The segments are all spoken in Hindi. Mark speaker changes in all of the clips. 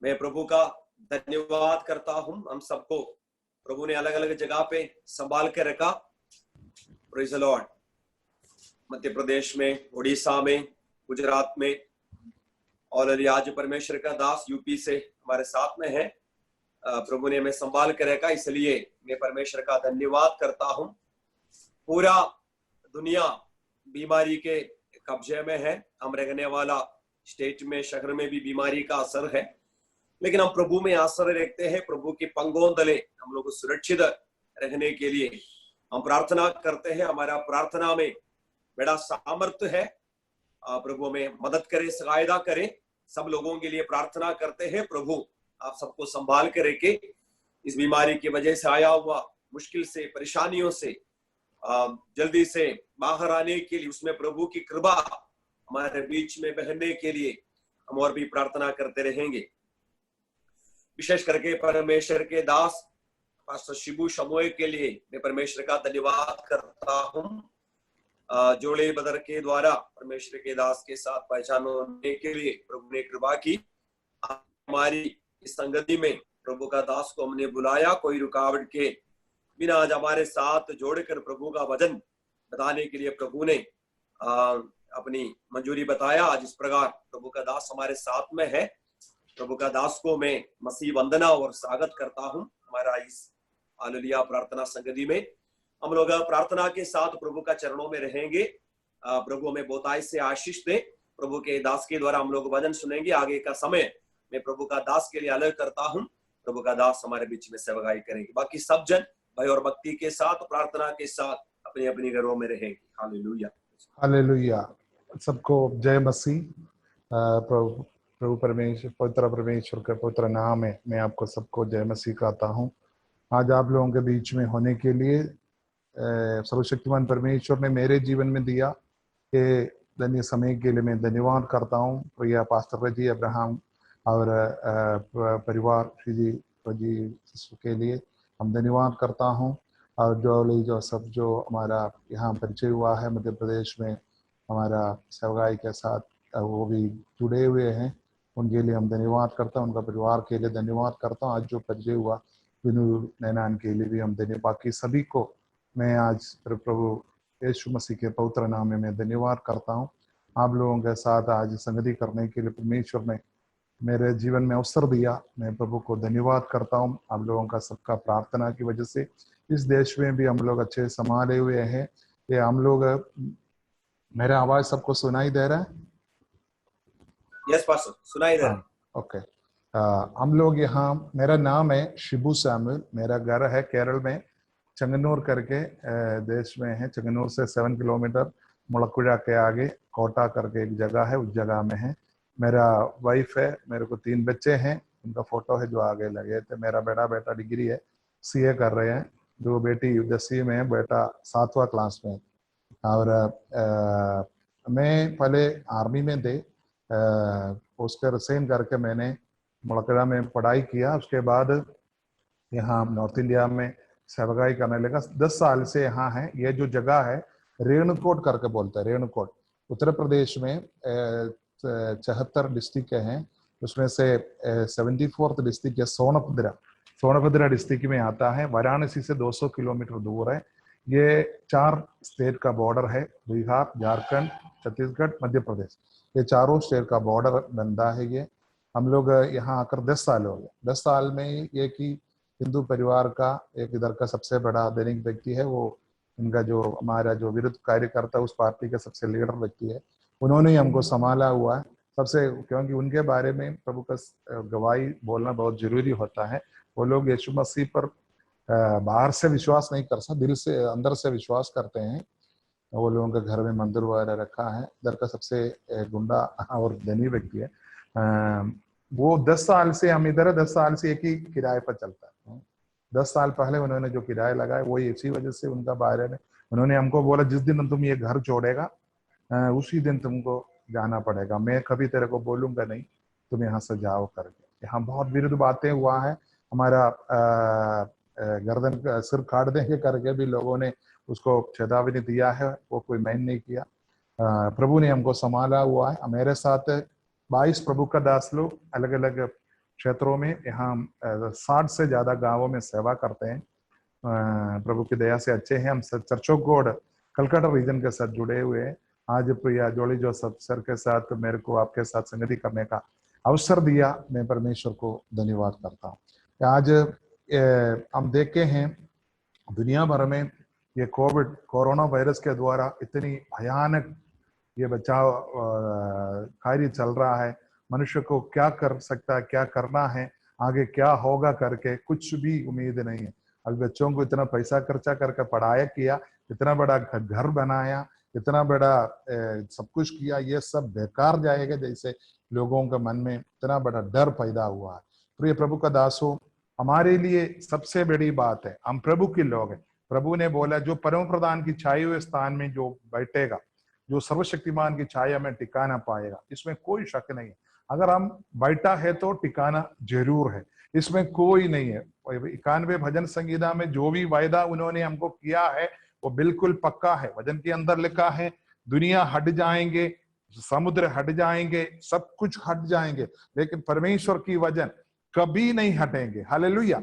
Speaker 1: मैं प्रभु का धन्यवाद करता हूं। हम सबको प्रभु ने अलग अलग जगह पे संभाल के रखा। Praise the Lord. Madhya Pradesh में, उड़ीसा में, गुजरात में, और आज परमेश्वर का दास यूपी से हमारे साथ में है। प्रभु ने हमें संभाल के रखा, इसलिए मैं परमेश्वर का धन्यवाद करता हूं। पूरा दुनिया बीमारी के कब्जे में है। हम रहने वाला स्टेट में, शहर में भी बीमारी का असर है, लेकिन हम प्रभु में आश्रय रखते हैं। प्रभु की पंगों तले हम लोग सुरक्षित रहने के लिए हम प्रार्थना करते हैं। हमारा प्रार्थना में बड़ा सामर्थ्य है। प्रभु हमें मदद करे, सहायता करे। सब लोगों के लिए प्रार्थना करते हैं। प्रभु आप सबको संभाल के रखे। इस बीमारी की वजह से आया हुआ मुश्किल से, परेशानियों से जल्दी से बाहर आने के लिए, उसमें प्रभु की कृपा हमारे बीच में बहने के लिए हम और भी प्रार्थना करते रहेंगे। विशेष करके परमेश्वर के दास पास्टर शिबू शमोए के लिए मैं परमेश्वर का धन्यवाद करता हूं। जोड़े बदर के द्वारा परमेश्वर के दास के साथ पहचान होने के लिए प्रभु ने कृपा की। हमारी इस संगति में प्रभु का दास को हमने बुलाया, कोई रुकावट के बिना आज हमारे साथ जोड़कर प्रभु का वचन बताने के लिए प्रभु ने अपनी मंजूरी बताया। आज इस प्रकार प्रभु का दास हमारे साथ में है। प्रभु का दास को मैं मसीह वंदना और स्वागत करता हूं। हमारा इस हालेलुया प्रार्थना संगति में हम लोग प्रार्थना के साथ प्रभु का चरणों में रहेंगे। प्रभु हमें बहुतायत से आशीष दे। प्रभु के दास के द्वारा हम लोग वचन सुनेंगे। आगे का समय मैं प्रभु का दास के लिए अलग करता हूं। प्रभु का दास हमारे बीच में सेवकाई करेंगे। बाकी सब जन भय और भक्ति के साथ, प्रार्थना के साथ अपनी अपनी घरों में रहेंगे। Hallelujah,
Speaker 2: hallelujah. सबको जय मसीह। प्रभु परमेश्वर, पवित्र परमेश्वर के पवित्र नाम में मैं आपको सबको जय मसीह कहता हूँ। आज आप लोगों के बीच में होने के लिए सर्वशक्तिमान परमेश्वर ने मेरे जीवन में दिया कि धन्य समय के लिए मैं धन्यवाद करता हूँ। प्रिया पास्टर जी अब्राहम और परिवार जी के लिए हम धन्यवाद करता हूँ। और जो सब जो हमारा यहाँ परिचय हुआ है मध्य प्रदेश में हमारा सेवकाई के साथ, वो भी जुड़े हुए हैं, उनके लिए हम धन्यवाद करता हूँ। उनका परिवार के लिए धन्यवाद करता हूँ। आज जो परिचय हुआ विनू नैनान के लिए भी हम धन्यवाद। बाकी सभी को मैं आज प्रभु यीशु मसीह के पवित्र नाम में मैं धन्यवाद करता हूँ। आप लोगों के साथ आज संगति करने के लिए परमेश्वर ने मेरे जीवन में अवसर दिया। मैं प्रभु को धन्यवाद करता हूँ। आप लोगों का सबका प्रार्थना की वजह से इस देश में भी हम लोग अच्छे संभाले हुए हैं। ये हम लोग, मेरा आवाज सबको सुनाई दे रहा है?
Speaker 1: यस पास्टर, सुनाई दे रहा है।
Speaker 2: ओके। हम लोग यहाँ, मेरा नाम है शिबू सैमुअल। मेरा घर है केरल में, चंगनूर करके देश में है। चंगनूर से 7 किलोमीटर मुलकुड़ा के आगे कोटा करके एक जगह है, उस जगह में है। मेरा वाइफ है, मेरे को 3 बच्चे हैं। उनका फोटो है जो आगे लगे थे। मेरा बड़ा बेटा डिग्री है, सीए कर रहे हैं। 2 बेटी 10वीं में है, बेटा 7वां क्लास में है। और मैं पहले आर्मी में थे, उसके रिसाइन करके मैंने मुलकड़ा में पढ़ाई किया। उसके बाद यहाँ नॉर्थ इंडिया में सेवकाई करने लगा। 10 साल से यहाँ है। ये जो जगह है रेणुकोट करके बोलते हैं, रेणुकोट। उत्तर प्रदेश में 74 डिस्ट्रिक्ट हैं, उसमें से 74th डिस्ट्रिक्ट है सोनभद्रा। सोनभद्रा डिस्ट्रिक्ट में आता है। वाराणसी से 200 किलोमीटर दूर है। ये 4 स्टेट का बॉर्डर है, बिहार, झारखंड, छत्तीसगढ़, मध्य प्रदेश। ये चारों स्टेट का बॉर्डर बनता है। ये हम लोग यहाँ आकर 10 साल हो गए। 10 साल में ये कि हिंदू परिवार का एक इधर का सबसे बड़ा दैनिक व्यक्ति है, वो इनका जो हमारा जो विरुद्ध कार्यकर्ता उस पार्टी के सबसे लीडर व्यक्ति है, उन्होंने ही हमको संभाला हुआ है सबसे। क्योंकि उनके बारे में प्रभु का गवाही बोलना बहुत जरूरी होता है। वो लोग यीशु मसीह पर बाहर से विश्वास नहीं कर सकते, दिल से अंदर से विश्वास करते हैं। वो लोगों के घर में मंदिर वगैरह रखा है। इधर का सबसे गुंडा और धनी व्यक्ति है। वो 10 साल से हम इधर है, 10 साल से एक ही किराए पर चलता है। 10 साल पहले उन्होंने जो किराया लगाया वही इसी वजह से उनका बारे में उन्होंने हमको बोला, जिस दिन तुम ये घर छोड़ेगा उसी दिन तुमको जाना पड़ेगा। मैं कभी तेरे को बोलूंगा नहीं तुम यहाँ से जाओ करके। यहाँ बहुत विरुद्ध बातें हुआ है। हमारा गर्दन का सिर काट देंगे करके भी लोगों ने उसको चेतावनी दिया है, वो कोई माइन नहीं किया। प्रभु ने हमको संभाला हुआ है। मेरे साथ 22 प्रभु का दास लोग अलग अलग क्षेत्रों में यहाँ 60 से ज्यादा गांवों में सेवा करते हैं। प्रभु की दया से अच्छे हैं। हम church of God Calcutta region के साथ जुड़े हुए हैं। आज प्रिया जोली जोसेफ सर के साथ मेरे को आपके साथ संगति करने का अवसर दिया, मैं परमेश्वर को धन्यवाद करता हूँ। आज हम देखे हैं दुनिया भर में ये कोरोना वायरस के द्वारा इतनी भयानक ये बचाव कार्य चल रहा है। मनुष्य को क्या कर सकता है, क्या करना है, आगे क्या होगा करके कुछ भी उम्मीद नहीं है। अभी बच्चों को इतना पैसा खर्चा करके पढ़ाया किया, इतना बड़ा घर बनाया, इतना बड़ा सब कुछ किया, ये सब बेकार जाएगा जैसे लोगों के मन में इतना बड़ा डर पैदा हुआ है। प्रिय प्रभु का दासों, हमारे लिए सबसे बड़ी बात है, हम प्रभु के लोग हैं। प्रभु ने बोला जो परम प्रधान की छाए हुए स्थान में जो बैठेगा, जो सर्वशक्तिमान की छाया में टिकाना पाएगा, इसमें कोई शक नहीं है। अगर हम बैठा है तो टिकाना जरूर है, इसमें कोई नहीं है। 91 भजन संगीता में जो भी वायदा उन्होंने हमको किया है वो बिल्कुल पक्का है। वचन के अंदर लिखा है दुनिया हट जाएंगे, समुद्र हट जाएंगे, सब कुछ हट जाएंगे, लेकिन परमेश्वर की वचन कभी नहीं हटेंगे। हालेलुया।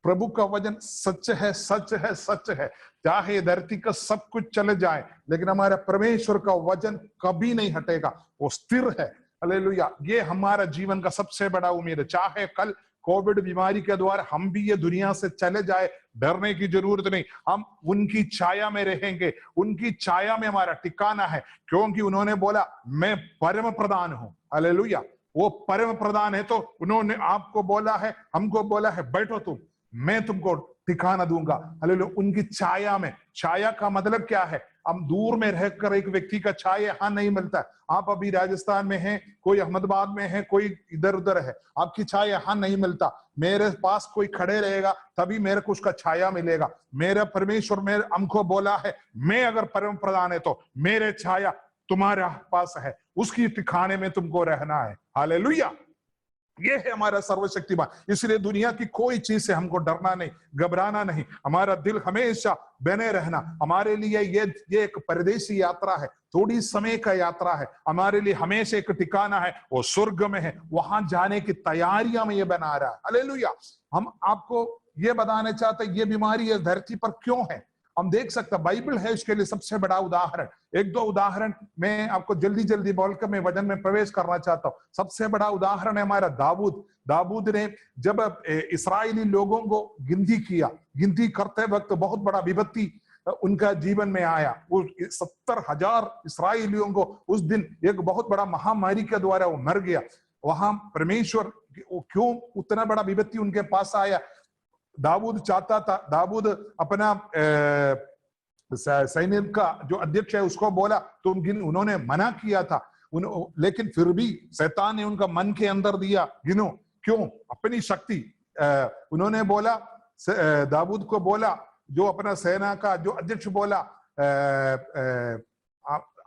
Speaker 2: प्रभु का वचन सच है, सच है, सच है। चाहे धरती का सब कुछ चले जाए, लेकिन हमारा परमेश्वर का वचन कभी नहीं हटेगा, वो स्थिर है। हालेलुया। ये हमारा जीवन का सबसे बड़ा उम्मीद है। चाहे कल कोविड बीमारी के द्वारा हम भी ये दुनिया से चले जाए, डरने की जरूरत नहीं। हम उनकी छाया में रहेंगे, उनकी छाया में हमारा ठिकाना है, क्योंकि उन्होंने बोला मैं परम प्रधान हूं। हालेलुया। वो परम प्रधान है, तो उन्होंने आपको बोला है, हमको बोला है बैठो तुम, मैं तुमको ठिकाना दूंगा। हालेलुया। उनकी छाया में, छाया का मतलब क्या है? हम दूर में रहकर एक व्यक्ति का छाया यहाँ नहीं मिलता। आप अभी राजस्थान में हैं, कोई अहमदाबाद में है, कोई इधर उधर है, आपकी छाया यहाँ नहीं मिलता। मेरे पास कोई खड़े रहेगा तभी मेरे को उसका छाया मिलेगा। मेरा परमेश्वर मेरे हमको बोला है, मैं अगर परम प्रधान है तो मेरे छाया तुम्हारे पास है, उसकी ठिकाने में तुमको रहना है। हालेलुया। ये है हमारा सर्वशक्तिमान। इसलिए दुनिया की कोई चीज से हमको डरना नहीं, घबराना नहीं। हमारा दिल हमेशा बने रहना। हमारे लिए ये एक परदेशी यात्रा है, थोड़ी समय का यात्रा है। हमारे लिए हमेशा एक ठिकाना है, वो स्वर्ग में है। वहां जाने की तैयारियां में ये बना रहा है। हालेलुया। हम आपको ये बताना चाहते हैं ये बीमारी इस धरती पर क्यों है। हम देख सकते हैं, बाइबल है इसके लिए सबसे बड़ा उदाहरण। एक दो उदाहरण मैं आपको जल्दी जल्दी बोलकर मैं वचन में प्रवेश करना चाहता हूं। सबसे बड़ा उदाहरण है हमारा दाऊद। दाऊद ने जब इस्राएली लोगों को गिनती किया, गिनती करते वक्त बहुत बड़ा विपत्ति उनका जीवन में आया। वो 70,000 इस्राएलियों को उस दिन एक बहुत बड़ा महामारी के द्वारा वो मर गया। वहां परमेश्वर क्यों उतना बड़ा विपत्ति उनके पास आया? दाऊद चाहता था, दाऊद अपना सैनिक का जो अध्यक्ष है उसको बोला तुम गिन, उन्होंने मना किया था। लेकिन फिर भी शैतान ने उनका मन के अंदर दिया गिनो। क्यों? अपनी शक्ति। उन्होंने बोला, दाऊद को बोला, जो अपना सेना का जो अध्यक्ष बोला,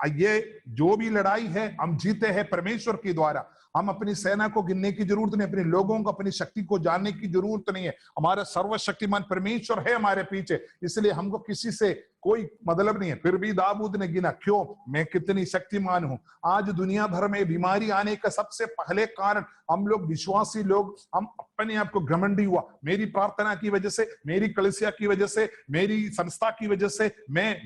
Speaker 2: ये जो भी लड़ाई है हम जीते हैं परमेश्वर के द्वारा। हम अपनी सेना को गिनने की जरूरत नहीं, अपने लोगों को अपनी शक्ति को जानने की जरूरत नहीं है। हमारा सर्वशक्तिमान परमेश्वर है हमारे पीछे, इसलिए हमको किसी से कोई मतलब नहीं है। फिर भी दाऊद ने गिना, क्यों? मैं कितनी शक्तिमान हूं। आज दुनिया भर में बीमारी आने का सबसे पहले कारण हम लोग विश्वासी लोग, हम अपने आप को घमंडी हुआ। मेरी प्रार्थना की वजह से, मेरी कलीसिया की वजह से, मेरी संस्था की वजह से मैं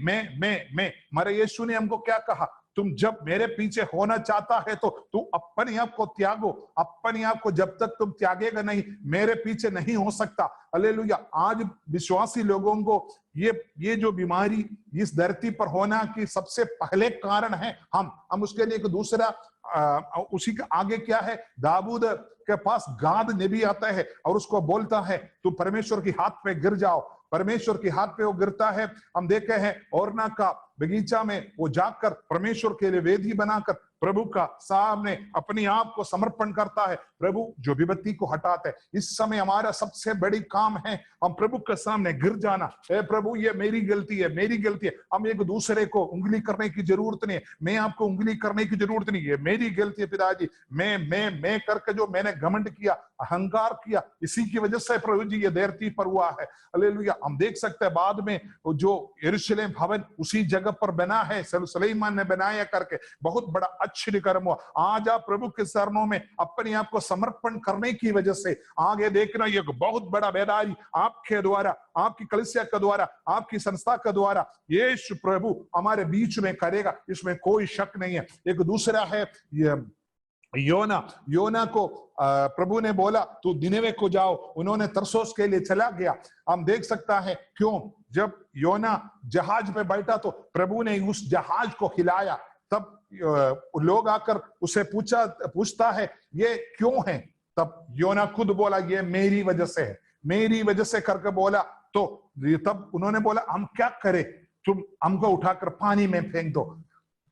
Speaker 2: हमारे यीशु ने हमको क्या कहा? तुम जब मेरे पीछे होना चाहता है तो तू अपने आप को त्यागो। अपने आप को जब तक तुम त्यागेगा नहीं, मेरे पीछे नहीं हो सकता। हालेलुया। आज विश्वासी लोगों को ये जो बीमारी इस धरती पर होना की सबसे पहले कारण है हम उसके लिए एक दूसरा उसी के आगे क्या है? दाऊद के पास गाद नबी आता है और उसको बोलता है तुम परमेश्वर की हाथ पे गिर जाओ। परमेश्वर के हाथ पे वो गिरता है। हम देखे हैं ओरना का बगीचा में वो जाकर परमेश्वर के लिए वेदी बनाकर प्रभु का सामने अपने आप को समर्पण करता है। प्रभु जो विपत्ति को हटाते हैं। इस समय हमारा सबसे बड़ी काम है हम प्रभु के सामने गिर जाना। ए प्रभु, ये मेरी गलती है, मेरी गलती है। हम एक दूसरे को उंगली करने की जरूरत नहीं है, मैं आपको उंगली करने की जरूरत नहीं है। मेरी गलती है पिताजी, मैं करके जो मैंने घमंड किया, अहंकार किया, इसी की वजह से प्रभु जी ये धरती पर हुआ है। हालेलुया। हम देख सकते हैं बाद में जो यरूशलेम भवन उसी जगह जगह पर बना है, सुलेमान ने बनाया करके बहुत बड़ा आश्चर्य कर्म हुआ। आज आप प्रभु के चरणों में अपने आप को समर्पण करने की वजह से आगे देखना ये बहुत बड़ा बेदारी आपके द्वारा, आपकी कलीसिया के द्वारा, आपकी संस्था के द्वारा यीशु प्रभु हमारे बीच में करेगा, इसमें कोई शक नहीं है। एक दूसरा है योना को प्रभु ने बोला तू निनेवे को जाओ, उन्होंने तरसोस के लिए चला गया। हम देख सकता है क्यों, जब योना जहाज पे बैठा तो प्रभु ने उस जहाज को हिलाया, तब लोग आकर उसे पूछता है ये क्यों है, तब योना खुद बोला ये मेरी वजह से है, मेरी वजह से करके बोला। तो तब उन्होंने बोला हम क्या करें, तुम हमको उठाकर पानी में फेंक दो।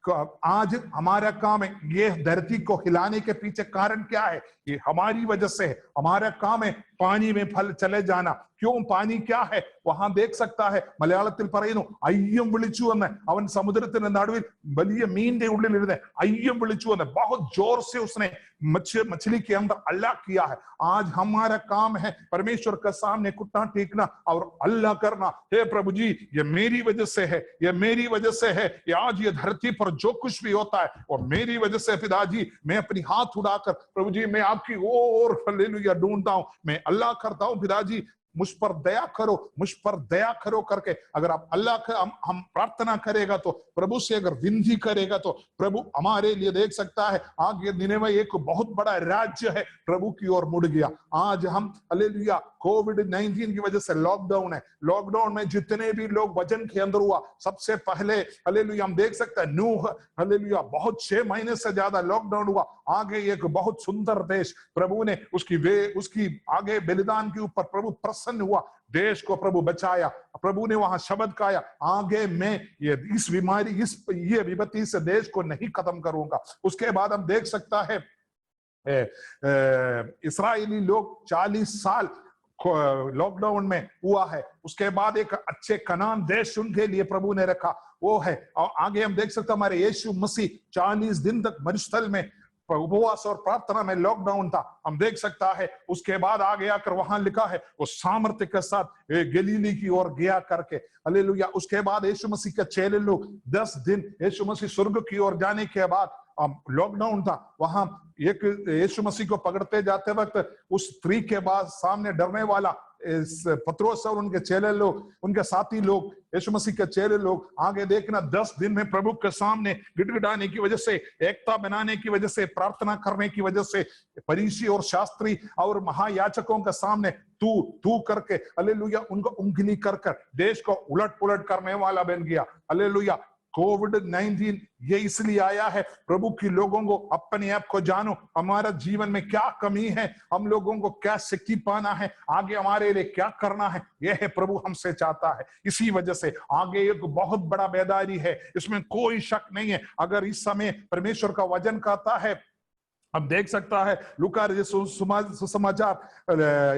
Speaker 2: आज हमारा काम है, ये धरती को हिलाने के पीछे कारण क्या है, ये हमारी वजह से है। हमारा काम है पानी में फल चले जाना। क्यों, पानी क्या है, वहां देख सकता है മലയാളത്തിൽ പറയുന്നു അയ്യം വിളിച്ചു എന്ന്, അവൻ സമുദ്രത്തിന്റെ നടുവിൽ വലിയ മീനിന്റെ ഉള്ളിലിരുന്ന് അയ്യം വിളിച്ചു എന്ന്, बहुत जोर से उसने मछली के अंदर अल्लाह किया है। आज हमारा काम है परमेश्वर के सामने घुटना टेकना और अल्लाह करना, हे प्रभु जी ये मेरी वजह से है, ये मेरी वजह से है, ये आज ये धरती पर जो कुछ भी होता है वो मेरी वजह से। पिताजी मैं अपनी हाथ उड़ाकर प्रभु जी मैं आपकी ओर हालेलुया ढूंढता हूं, मैं अल्लाह करता हूं पिताजी मुझ पर दया करो, मुझ पर दया करो करके अगर आप अल्लाह हम प्रार्थना करेगा तो, प्रभु से अगर विनती करेगा तो प्रभु हमारे लिए देख सकता है। आगे निनेवे एक बहुत बड़ा राज्य है, प्रभु की ओर मुड़ गया। आज हम हालेलुया कोविड-19 की वजह से लॉकडाउन है, लॉकडाउन में जितने भी लोग वजन के अंदर हुआ, सबसे पहले हालेलुया हम देख सकते हैं नूह हालेलुया बहुत 6 महीने से ज्यादा लॉकडाउन हुआ। आगे एक बहुत सुंदर देश प्रभु ने उसकी आगे बलिदान के ऊपर प्रभु प्रसन्न हुआ, देश को प्रभु बचाया, प्रभु ने वहां शब्द कहा आगे मैं ये इस बीमारी ये विपत्ति से देश को नहीं खत्म करूंगा। उसके बाद हम देख सकता है इस्राएली लोग 40 साल लॉकडाउन में हुआ है, उसके बाद एक अच्छे कनान देश उनके लिए प्रभु ने रखा, वो है। और आगे हम देख सकते हैं हमारे यीशु मसीह 40 दिन तक मरुस्थल में उपवास और प्रार्थना में लॉकडाउन था, हम देख सकता है। उसके बाद आगे आकर वहां लिखा है वो सामर्थ्य के साथ गलीली की ओर गया करके, हालेलुया। उसके बाद यीशु मसीह के चेले लोग 10 दिन यीशु मसीह स्वर्ग की ओर जाने के बाद लॉकडाउन था, वहां एक यीशु मसीह को पकड़ते जाते वक्त उस स्त्री के बाद सामने डरने वाला पत्रोस और उनके चेले लोग, उनके साथी लोग, यीशु मसीह के चेले लोग, आगे देखना 10 दिन में प्रभु के सामने गिड़गिड़ाने की वजह से, एकता बनाने की वजह से, प्रार्थना करने की वजह से फरीसी और शास्त्री और महायाजकों के सामने तू करके हालेलुया उनको उंगली कर देश को उलट पुलट करने वाला बन गया। हालेलुया कोविड-19 ये इसलिए आया है प्रभु की लोगों को अपने आप को जानो, हमारा जीवन में क्या कमी है, हम लोगों को क्या शक्ति पाना है, आगे हमारे लिए क्या करना है, यह है प्रभु हमसे चाहता है। इसी वजह से आगे एक बहुत बड़ा बेदारी है, इसमें कोई शक नहीं है। अगर इस समय परमेश्वर का वचन कहता है, हम देख सकता है लूका सुसमाचार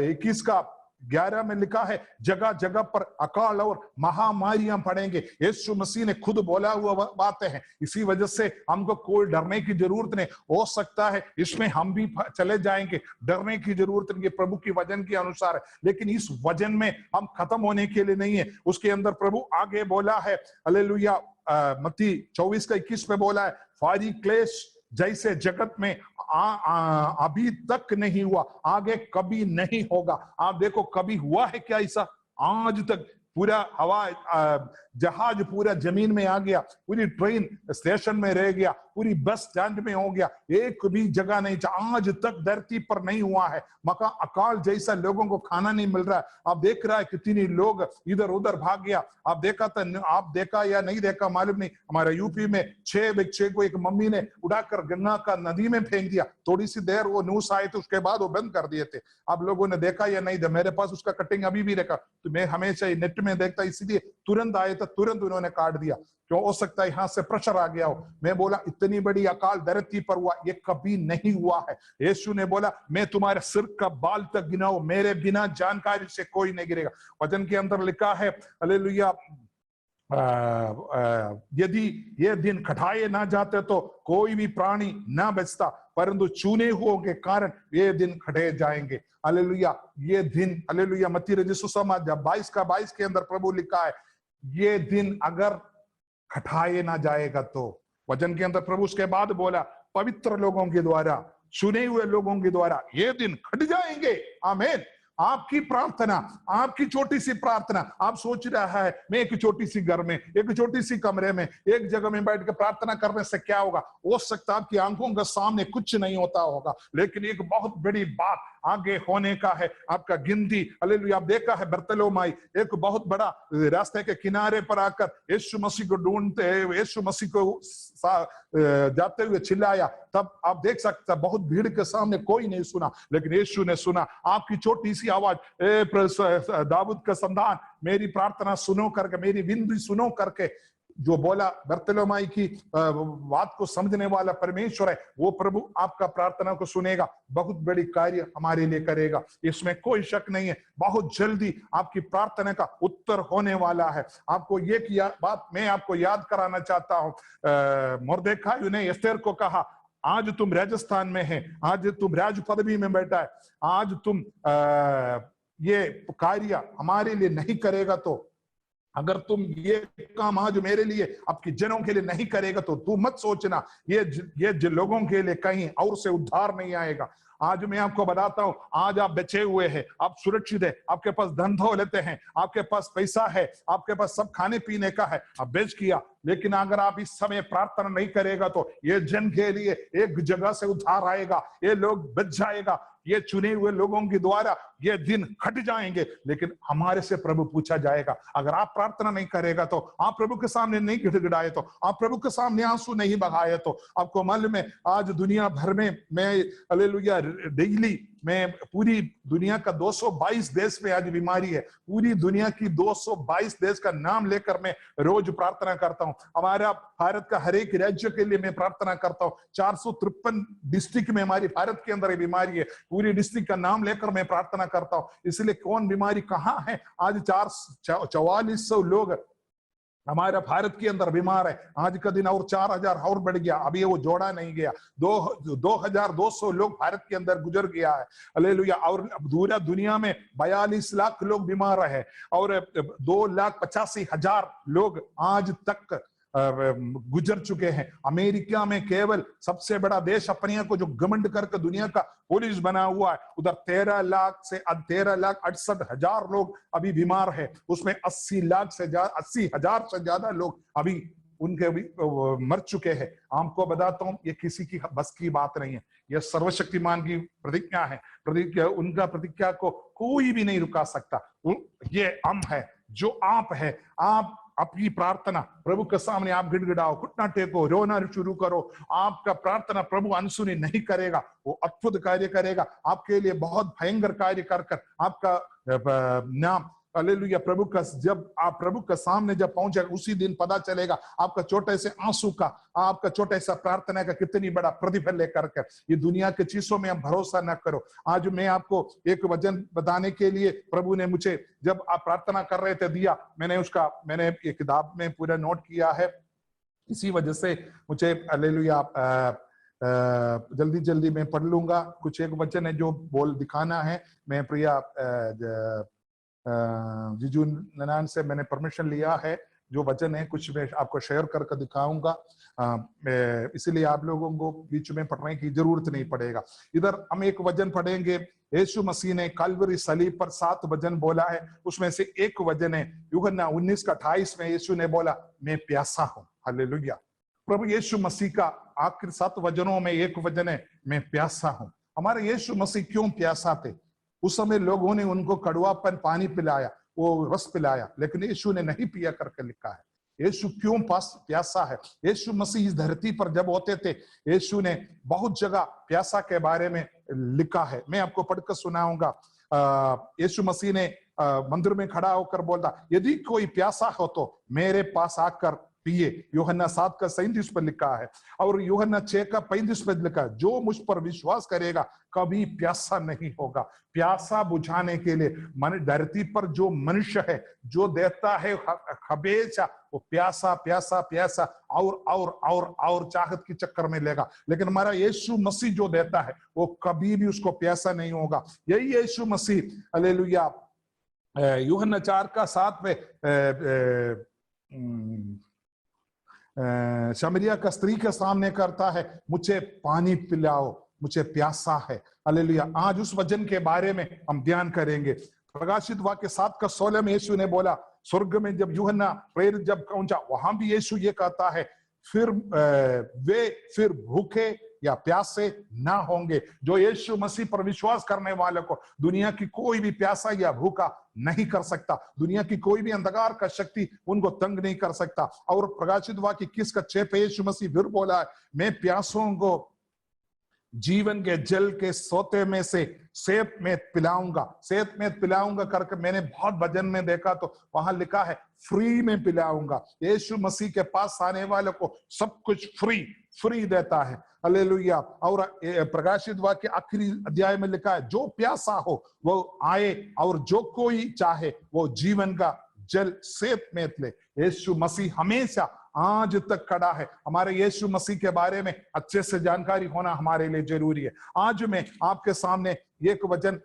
Speaker 2: 21:11 में लिखा है जगह जगह पर अकाल और महामारियां पड़ेंगे। यीशु मसीह ने खुद बोला हुआ बातें हैं, इसी वजह से हमको कोई डरने की जरूरत नहीं। हो सकता है इसमें हम भी चले जाएंगे, डरने की जरूरत नहीं, प्रभु की वचन के अनुसार है। लेकिन इस वचन में हम खत्म होने के लिए नहीं है, उसके अंदर प्रभु आगे बोला है हालेलुया मत्ती 24:21 पे बोला है फारी क्लेश जैसे जगत में अभी तक नहीं हुआ, आगे कभी नहीं होगा। आप देखो कभी हुआ है क्या ऐसा? आज तक पूरा हवा जहाज पूरा जमीन में आ गया, पूरी ट्रेन स्टेशन में रह गया, पूरी बस स्टैंड में हो गया, एक भी जगह नहीं, आज तक धरती पर नहीं हुआ है। मका अकाल जैसा लोगों को खाना नहीं मिल रहा है। आप देख रहा है कितनी लोग इधर उधर भाग गया। आप देखा या नहीं देखा मालूम नहीं, हमारे यूपी में 6 बच्चे को एक मम्मी ने उड़ाकर गंगा का नदी में फेंक दिया। थोड़ी सी देर वो न्यूज आए थे, उसके बाद वो बंद कर दिए थे। आप लोगों ने देखा या नहीं? मेरे पास उसका कटिंग अभी भी रखा, तो मैं हमेशा नेट में देखता, इसीलिए तुरंत आए थे, तुरंत उन्होंने काट दिया। क्यों? हो सकता है यहां से प्रेशर आ गया हो। मैं बोला इतनी बड़ी अकाल धरती पर हुआ, ये कभी नहीं हुआ है। यीशु ने बोला मैं तुम्हारे सिर का बाल तक गिनाऊं, मेरे बिना जानकारी से कोई नहीं गिरेगा। वचन के अंदर लिखा है हालेलुया यदि ये दिन घटाए ना जाते तो कोई भी प्राणी ना बचता, परंतु चुने हुओं के कारण ये दिन घटे जाएंगे। हालेलुया ये दिन, हालेलुया मत्ती रचित सुसमाचार 22:22 के अंदर प्रभु लिखा है ये दिन अगर हटाए ना जाएगा तो। वचन के अंदर प्रभु उसके बाद बोला, पवित्र लोगों के द्वारा, चुने हुए लोगों के द्वारा ये दिन घट जाएंगे। आमीन। आपकी प्रार्थना, आपकी छोटी सी प्रार्थना, आप सोच रहा है मैं एक छोटी सी घर में, एक छोटी सी कमरे में, एक जगह में बैठ के प्रार्थना करने से क्या होगा? हो सकता है आपकी आंखों के सामने कुछ नहीं होता होगा, लेकिन एक बहुत बड़ी बात आगे होने का है। आपका गिनती, हालेलुया। आप देखा है बर्तलोमाई एक बहुत बड़ा रास्ते के किनारे पर आकर यीशु मसीह को ढूंढते, यीशु मसीह को जाते हुए चिल्लाया। तब आप देख सकते हैं बहुत भीड़ के सामने कोई नहीं सुना, लेकिन यीशु ने सुना। आपकी छोटी सी आवाज, दाऊद का संतान मेरी प्रार्थना सुनो करके, मेरी विनती सुनो करके जो बोला, बर्तलोमाई की बात को समझने वाला परमेश्वर है, वो प्रभु आपका प्रार्थना को सुनेगा, बहुत बड़ी कार्य हमारे लिए करेगा, इसमें कोई शक नहीं है। बहुत जल्दी आपकी प्रार्थना का उत्तर होने वाला है। आपको ये बात मैं आपको याद कराना चाहता हूं। मोर्देखाई ने एस्तेर को कहा, आज तुम राजस्थान में है, आज तुम राज पदवी में बैठा है, आज तुम ये कार्य हमारे लिए नहीं करेगा तो, अगर तुम ये काम आज मेरे लिए, आपके जनों के लिए नहीं करेगा तो तू मत सोचना ये लोगों के लिए कहीं और से उद्धार नहीं आएगा। आज मैं आपको बताता हूं, आज आप बचे हुए हैं, आप सुरक्षित है, आपके पास धन दौलत है, आपके पास पैसा है, आपके पास सब खाने पीने का है, आप बेच किया, लेकिन अगर आप इस समय प्रार्थना नहीं करेगा तो ये जन के लिए एक जगह से उद्धार आएगा, ये लोग बच जाएगा, ये चुने हुए लोगों के द्वारा ये दिन हट जाएंगे। लेकिन हमारे से प्रभु पूछा जाएगा, अगर आप प्रार्थना नहीं करेगा तो, आप प्रभु के सामने नहीं गिड़गिड़ाए तो, आप प्रभु के सामने आंसू नहीं बहाए तो, आपको मालूम है आज दुनिया भर में मैं हालेलुया डेली में पूरी दुनिया का 222 देश में आज बीमारी है, पूरी दुनिया की 222 देश का नाम लेकर मैं रोज प्रार्थना करता हूं। हमारा भारत का हर एक राज्य के लिए मैं प्रार्थना करता हूं। 453 डिस्ट्रिक्ट में हमारी भारत के अंदर ये बीमारी है, पूरी डिस्ट्रिक्ट का नाम लेकर मैं प्रार्थना करता हूं। इसलिए कौन बीमारी कहाँ है, आज 4400 लोग हमारा भारत के अंदर बीमार है, आज का दिन और 4000 और बढ़ गया, अभी वो जोड़ा नहीं गया, 2200 लोग भारत के अंदर गुजर गया है, हालेलुया। और पूरा दुनिया में 42 लाख लोग बीमार है और 2,85,000 लोग आज तक गुजर चुके हैं। अमेरिका में केवल सबसे बड़ा देश अपने को जो घमंड करके दुनिया का पुलिस बना हुआ है, उधर 13,68,000 लोग अभी बीमार है, उसमें 80,000 से ज्यादा लोग अभी उनके भी मर चुके हैं। आपको बताता हूं, ये किसी की बस की बात नहीं है, यह सर्वशक्तिमान की प्रतिज्ञा है, उनका प्रतिज्ञा को कोई भी नहीं रुका सकता। ये हम है जो आप है, आप अपनी प्रार्थना प्रभु के सामने आप गिड़गिड़ाओ, घुटना टेको, रोना शुरू करो, आपका प्रार्थना प्रभु अनसुनी नहीं करेगा, वो अद्भुत कार्य करेगा आपके लिए, बहुत भयंकर कार्य कर आपका नाम हालेलुया प्रभु का, जब आप प्रभु के सामने जब पहुंचेगा उसी दिन पता चलेगा आपका छोटे से आंसू का, आपका छोटे सा प्रार्थना का कितनी बड़ा प्रतिफल लेकर कर। ये दुनिया के चीजों में आप भरोसा न करो। आज मैं आपको एक वचन बताने के लिए प्रभु ने मुझे, जब आप प्रार्थना कर रहे थे, दिया, मैंने एक किताब में पूरा नोट किया है, इसी वजह से मुझे हालेलुया जल्दी मैं पढ़ लूंगा। कुछ एक वचन है जो बोल दिखाना है, मैं प्रिया जीजू ननान से मैंने परमिशन लिया है, जो वचन है कुछ मैं आपको शेयर करके दिखाऊंगा, इसलिए आप लोगों को बीच में पढ़ने की जरूरत नहीं पड़ेगा। इधर हम एक वचन पढ़ेंगे, यीशु मसीह ने कल्वरी सलीब पर 7 वचन बोला है, उसमें से एक वचन है यूहन्ना 19:28 में यीशु ने बोला, मैं प्यासा हूं। हालेलुया। प्रभु यीशु मसीह का आखिर 7 वचनों में एक वचन है, मैं प्यासा हूं। हमारे यीशु मसीह क्यों प्यासा थे? उस समय लोगों ने उनको कड़वापन पानी पिलाया, वो रस पिलाया, लेकिन यीशु ने नहीं पिया करके लिखा है। यीशु क्यों प्यासा है? यीशु मसीह इस धरती पर जब होते थे, यीशु ने बहुत जगह प्यासा के बारे में लिखा है, मैं आपको पढ़कर सुनाऊंगा। यीशु मसीह ने मंदिर में खड़ा होकर बोला, यदि कोई प्यासा हो तो मेरे पास आकर पिए। यूहन्ना 7:37 पर लिखा है, और यूहन्ना 6:35 पर लिखा है, जो मुझ पर विश्वास करेगा कभी प्यासा नहीं होगा। प्यासा बुझाने के लिए मन धरती पर जो मनुष्य है, जो देता है हमेशा वो प्यासा प्यासा प्यासा और चाहत के चक्कर में लेगा, लेकिन हमारा यीशु मसीह जो देता है वो कभी भी उसको प्यासा नहीं होगा। यही यीशु मसीह हालेलुया यूहन्ना 4:7 में शमरिया का स्त्री के सामने करता है, मुझे पानी पिलाओ, मुझे प्यासा है। हालेलुया। आज उस वचन के बारे में हम ध्यान करेंगे। प्रकाशित वाक्य 7:16 में यीशु ने बोला, स्वर्ग में जब यूहन्ना प्रेरित जब पहुंचा, वहां भी यीशु ये कहता है, फिर वे फिर भूखे या प्यासे ना होंगे। जो यीशु मसीह पर विश्वास करने वाले को दुनिया की कोई भी प्यासा या भूखा नहीं कर सकता। दुनिया की कोई भी अंधकार का शक्ति उनको तंग नहीं कर सकता। और प्रकाशित वाक्य 21:6 पे यीशु मसीह फिर बोला है, मैं प्यासों को जीवन के जल के सोते में से सेहत में पिलाऊंगा। सेहत में पिलाऊंगा करके मैंने बहुत भजन में देखा, तो वहां लिखा है फ्री में पिलाऊंगा। यीशु मसीह के पास आने वाले को सब कुछ फ्री देता है। हालेलुया। और प्रकाशित वाक्य आखिरी अध्याय में लिखा है, जो प्यासा हो वो आए और जो कोई चाहे वो जीवन का जल सेहत में ले। यीशु मसीह हमेशा आज तक खड़ा है। हमारे यीशु मसीह के बारे में अच्छे से जानकारी होना हमारे लिए जरूरी है। आज मैं आपके सामने एक वचन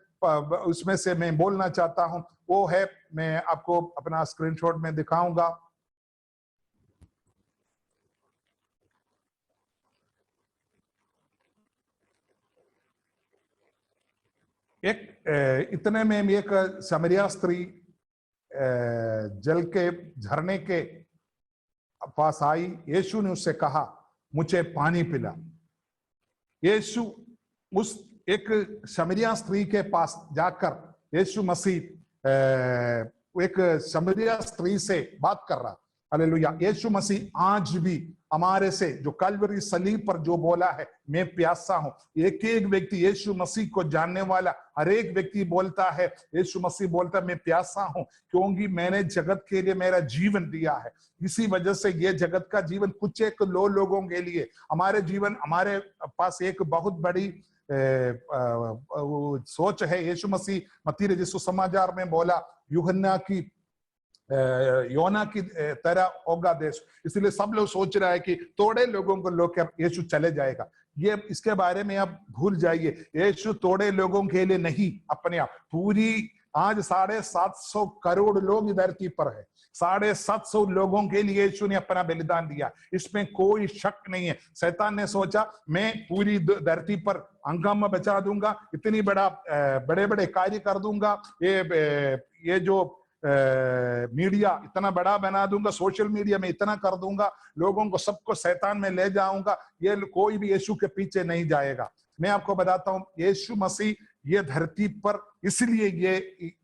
Speaker 2: उसमें से मैं बोलना चाहता हूं, वो है, मैं आपको अपना स्क्रीनशॉट में दिखाऊंगा। इतने में एक समरिया स्त्री जल के झरने के पास आई। यीशु ने उससे कहा, मुझे पानी पिला। यीशु उस एक समरिया स्त्री के पास जाकर यीशु मसीह एक समरिया स्त्री से बात कर रहा। हालेलुया। यीशु मसीह आज भी हमारे से जो कल्वरी सलीब पर जो बोला है, मैं प्यासा हूं, एक एक व्यक्ति यीशु मसीह को जानने वाला हर एक व्यक्ति बोलता है, यीशु मसीह बोलता है मैं प्यासा हूं क्योंकि मैंने जगत के लिए मेरा जीवन दिया है। इसी वजह से ये जगत का जीवन कुछ एक लोगों के लिए, हमारे जीवन, हमारे पास एक बहुत बड़ी सोच है। यीशु मसीह मत्ती रचित सुसमाचार में बोला, योना की तरह होगा देश। इसलिए सब लोग सोच रहा है कि थोड़े लोगों को लेकर यीशु चले जाएगा। ये इसके बारे में आप भूल जाइए। यीशु थोड़े लोगों के लिए नहीं, अपने आप पूरी आज 750 करोड़ लोग धरती पर है। 750 लोगों के लिए यीशु ने अपना बलिदान दिया, इसमें कोई शक नहीं है। शैतान ने सोचा मैं पूरी धरती पर हंगामा बचा दूंगा, इतनी बड़े बड़े कार्य कर दूंगा, ये जो मीडिया इतना बड़ा बना दूंगा, सोशल मीडिया में इतना कर दूंगा, लोगों को सबको शैतान में ले जाऊंगा, ये कोई भी यीशु के पीछे नहीं जाएगा। मैं आपको बताता हूं, यीशु मसीह ये धरती पर इसलिए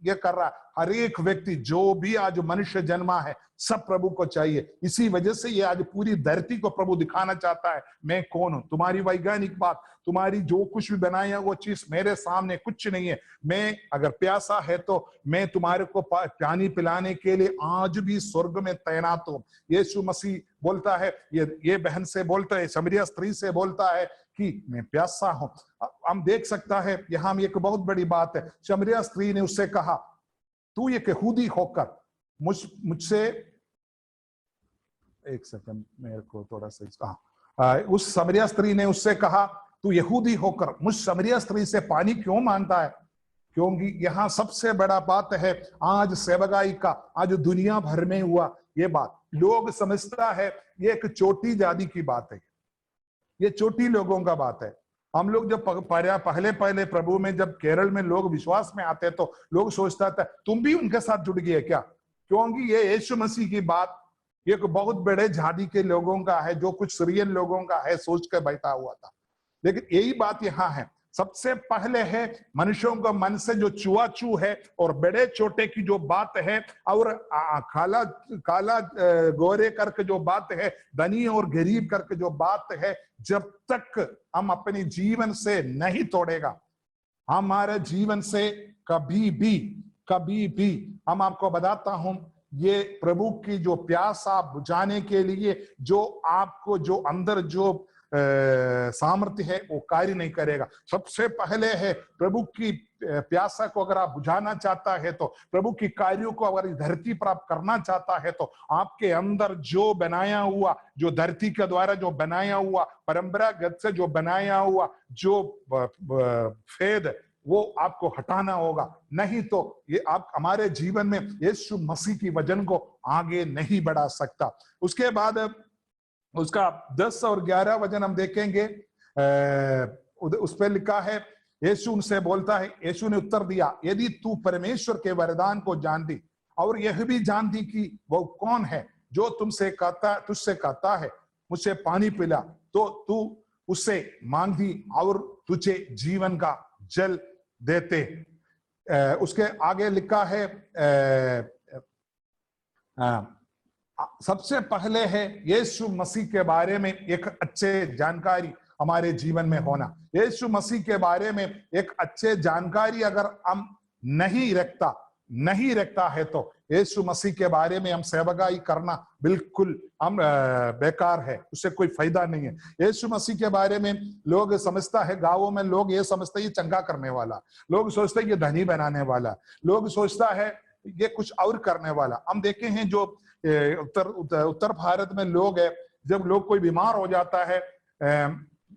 Speaker 2: ये कर रहा है। हर एक व्यक्ति जो भी आज मनुष्य जन्मा है, सब प्रभु को चाहिए। इसी वजह से ये आज पूरी धरती को प्रभु दिखाना चाहता है, मैं कौन हूं। तुम्हारी वैज्ञानिक बात, तुम्हारी जो कुछ भी बनाया वो चीज मेरे सामने कुछ नहीं है। मैं अगर प्यासा है तो मैं तुम्हारे को पानी पिलाने के लिए आज भी स्वर्ग में तैनात हूं। यीशु मसीह बोलता है, ये बहन से बोलता है, समरिया स्त्री से बोलता है कि मैं प्यासा हूं। हम देख सकता है यहां एक बहुत बड़ी बात है। समरिया स्त्री ने उससे कहा, तू ये यहूदी होकर मुझसे, एक सेकंड मेरे को थोड़ा सा, उस समरिया स्त्री ने उससे कहा, तू यहूदी होकर मुझ समरिया स्त्री से पानी क्यों मांगता है? क्योंकि यहाँ सबसे बड़ा बात है आज सेवकाई का, आज दुनिया भर में हुआ ये बात, लोग समझता है ये एक छोटी जाति की बात है, ये छोटी लोगों का बात है। हम लोग जब पहले प्रभु में जब केरल में लोग विश्वास में आते तो लोग सोचता था तुम भी उनके साथ जुड़ गए क्या? क्योंकि ये यीशु मसीह की बात एक बहुत बड़े जाति के लोगों का है, जो कुछ सीरियन लोगों का है, सोच कर बैठा हुआ था। लेकिन यही बात यहाँ है, सबसे पहले है मनुष्यों का मन से जो छुआछू है और बड़े छोटे की जो बात है, और काला गोरे करके जो बात है, धनी और गरीब करके जो बात है, जब तक हम अपने जीवन से नहीं तोड़ेगा, हमारे जीवन से कभी भी हम आपको बताता हूं, ये प्रभु की जो प्यास आप बुझाने के लिए जो आपको जो अंदर जो सामर्थ्य है वो कार्य नहीं करेगा। सबसे पहले है प्रभु की प्यासा को अगर आप बुझाना चाहता है तो, प्रभु की कार्यों को अगर धरती पर आप करना चाहता है तो आपके अंदर जो बनाया हुआ, जो धरती के द्वारा जो बनाया हुआ, परंपरागत से जो बनाया हुआ जो फेद, वो आपको हटाना होगा। नहीं तो ये आप हमारे जीवन में यीशु मसीह की वचन को आगे नहीं बढ़ा सकता। उसके बाद उसका 10 और 11 वचन हम देखेंगे। उस पर लिखा है, यीशु उनसे बोलता है, यीशु ने उत्तर दिया, यदि तू परमेश्वर के वरदान को जानती और यह भी जानती कि वो कौन है जो तुझसे कहता है मुझसे पानी पिला, तो तू उससे मांगती और तुझे जीवन का जल देते। उसके आगे लिखा है, सबसे पहले है यीशु मसीह के बारे में एक अच्छे जानकारी हमारे जीवन में होना। यीशु मसीह के बारे में एक अच्छे जानकारी अगर हम नहीं रखता है तो यीशु मसीह के बारे में हम सेवकाई करना बिल्कुल हम बेकार है, उससे कोई फायदा नहीं है। यीशु मसीह के बारे में लोग समझता है, गांवों में लोग ये समझते हैं ये चंगा करने वाला, लोग सोचते हैं ये धनी बनाने वाला, लोग सोचता है ये कुछ और करने वाला। हम देखे हैं जो उत्तर भारत में लोग है, जब लोग कोई बीमार हो जाता है,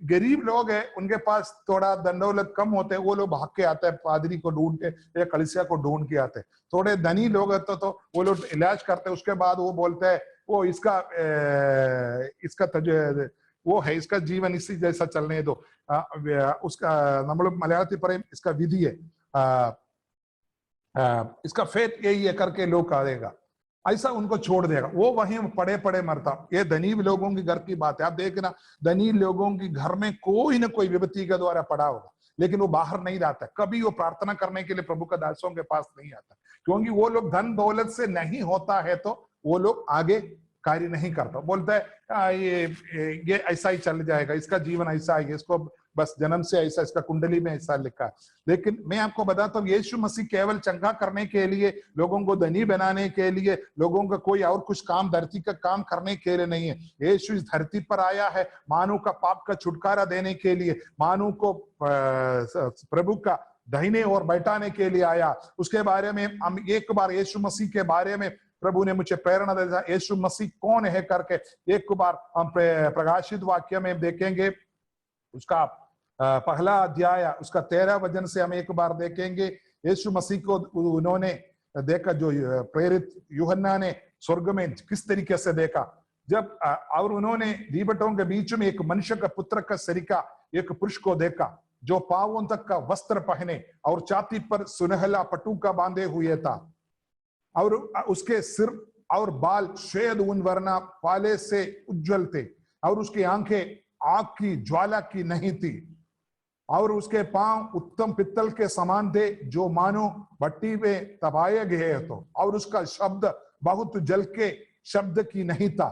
Speaker 2: गरीब लोग है, उनके पास थोड़ा दंडौलत कम होते हैं, वो लोग भाग के आते हैं पादरी को ढूंढ के या कलीसिया को ढूंढ के आते हैं। थोड़े धनी लोग होते तो वो लोग इलाज करते हैं, उसके बाद वो बोलते हैं वो इसका वो है, इसका जीवन इसी जैसा चलने दो, उसका हम लोग मलयालती पर इसका विधि है, इसका फेट यही है करके लोग कह देगा, ऐसा उनको छोड़ देगा, वो वहीं पड़े पड़े मरता। ये धनी लोगों के घर की बात है। आप देखना, धनी लोगों के घर में कोई ना कोई विपत्ति के द्वारा पड़ा होगा, लेकिन वो बाहर नहीं जाता, कभी वो प्रार्थना करने के लिए प्रभु का दासों के पास नहीं आता, क्योंकि वो लोग धन दौलत से नहीं होता है तो वो लोग आगे कार्य नहीं करता। बोलता है ये ऐसा ही चल जाएगा, इसका जीवन ऐसा है, इसको बस जन्म से ऐसा, इसका कुंडली में ऐसा लिखा है। लेकिन मैं आपको बताता हूँ, यीशु मसीह केवल चंगा करने के लिए, लोगों को धनी बनाने के लिए, लोगों का कोई और कुछ काम, धरती का काम करने के लिए नहीं है। यीशु इस धरती पर आया है मानव का पाप का छुटकारा देने के लिए, मानव को प्रभु का दाहिने ओर बैठाने के लिए आया। उसके बारे में हम एक बार यीशु मसीह के बारे में प्रभु ने मुझे प्रेरणा दिया, यीशु मसीह कौन है करके एक बार हम प्रकाशित वाक्य में देखेंगे। उसका पहला अध्याय उसका 13 वचन से हम एक बार देखेंगे। यीशु मसीह को उन्होंने देखा, जो प्रेरित यूहन्ना ने स्वर्ग में किस तरीके से देखा, जब और उन्होंने दीवटों के बीच में एक मनुष्य का पुत्र का सरीका एक पुरुष को देखा, जो पांवों तक का वस्त्र पहने और छाती पर सुनहला पटुका बांधे हुए था, और उसके सिर और बाल श्वेत ऊन वरना पाले से उज्जवल थे, और उसकी आंखें आग की ज्वाला की नहीं थी, और उसके पांव उत्तम पित्तल के समान थे, जो मानो भट्टी में तपाए गए तो, और उसका शब्द बहुत जल के शब्द की नहीं था,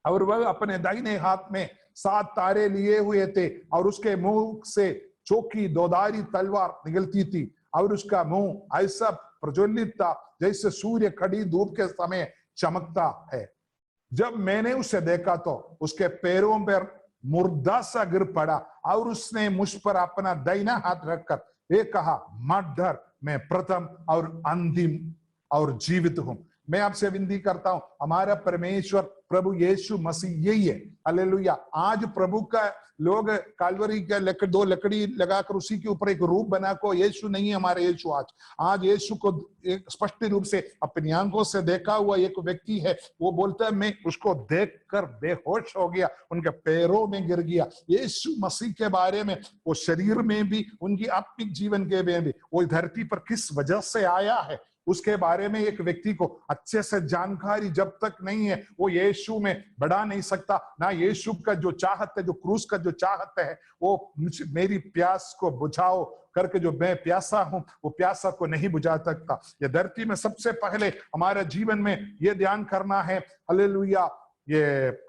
Speaker 2: और वह अपने दाहिने हाथ में 7 तारे लिए हुए थे, और उसके मुंह से चौकी दोधारी तलवार निकलती थी, और उसका मुंह ऐसा प्रज्वलित था जैसे सूर्य कड़ी धूप के समय चमकता है। जब मैंने उसे देखा तो उसके पैरों पर मुर्दा सा गिर पड़ा, और उसने मुझ पर अपना दाहिना हाथ रखकर ये कहा, मत डर, मैं प्रथम और अंतिम और जीवित हूं। मैं आपसे विनती करता हूं, हमारा परमेश्वर प्रभु यीशु मसीह यही है। हालेलुया। आज प्रभु का लोग कालवरी का दो लकड़ी लगाकर उसी के ऊपर एक रूप बना को, यीशु नहीं है हमारे यीशु। आज यीशु को एक स्पष्ट रूप से अपनी आंखों से देखा हुआ एक व्यक्ति है, वो बोलता है मैं उसको देखकर बेहोश हो गया, उनके पैरों में गिर गया। यीशु मसीह के बारे में, वो शरीर में भी, उनकी आत्मिक जीवन के में भी, वो धरती पर किस वजह से आया है, उसके बारे में एक व्यक्ति को अच्छे से जानकारी जब तक नहीं है, वो यीशु में बढ़ा नहीं सकता। ना यीशु का जो चाहत है, जो क्रूस का जो चाहत है, वो मेरी प्यास को बुझाओ करके, जो मैं प्यासा हूं वो प्यासा को नहीं बुझा सकता। ये धरती में सबसे पहले हमारे जीवन में ये ध्यान करना है, हालेलुया, ये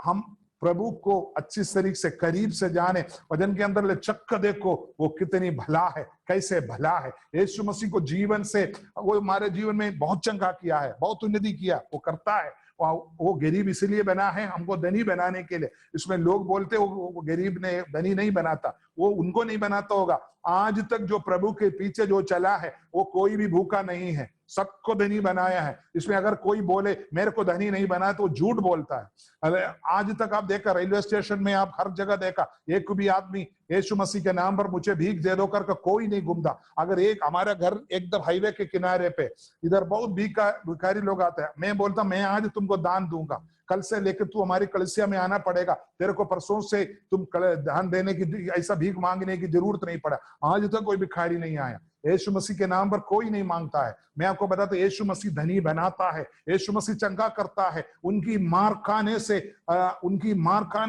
Speaker 2: हम प्रभु को अच्छी तरीके से करीब से जाने, वचन के अंदर ले चक्क देखो वो कितनी भला है, कैसे भला है। यीशु मसीह को जीवन से, वो हमारे जीवन में बहुत चंगा किया है, बहुत उन्नति किया, वो करता है। वो गरीब इसलिए बना है हमको धनी बनाने के लिए। इसमें लोग बोलते वो गरीब ने धनी नहीं बनाता, वो उनको नहीं बनाता होगा। आज तक जो प्रभु के पीछे जो चला है, वो कोई भी भूखा नहीं है, सबको धनी बनाया है। इसमें अगर कोई बोले मेरे को धनी नहीं बनाया तो झूठ बोलता है। आज तक आप देखा, रेलवे स्टेशन में आप हर जगह देखा, एक भी आदमी यीशु मसीह के नाम पर मुझे भीख दे दो कर कोई नहीं घूमता। अगर एक हमारा घर एकदम हाईवे के किनारे पे, इधर बहुत भिखारी लोग आते हैं, मैं बोलता मैं आज तुमको दान दूंगा, कल से लेकर तू हमारी कलीसिया में आना पड़ेगा, तेरे को परसों से तुम दान देने की, ऐसा भीख मांगने की जरूरत नहीं पड़ा। आज तक कोई भिखारी नहीं आया। यीशु मसीह के नाम पर कोई नहीं मांगता है। मैं आपको बताता, यीशु मसीह धनी बनाता है, यीशु मसीह चंगा करता है। उनकी मार खाने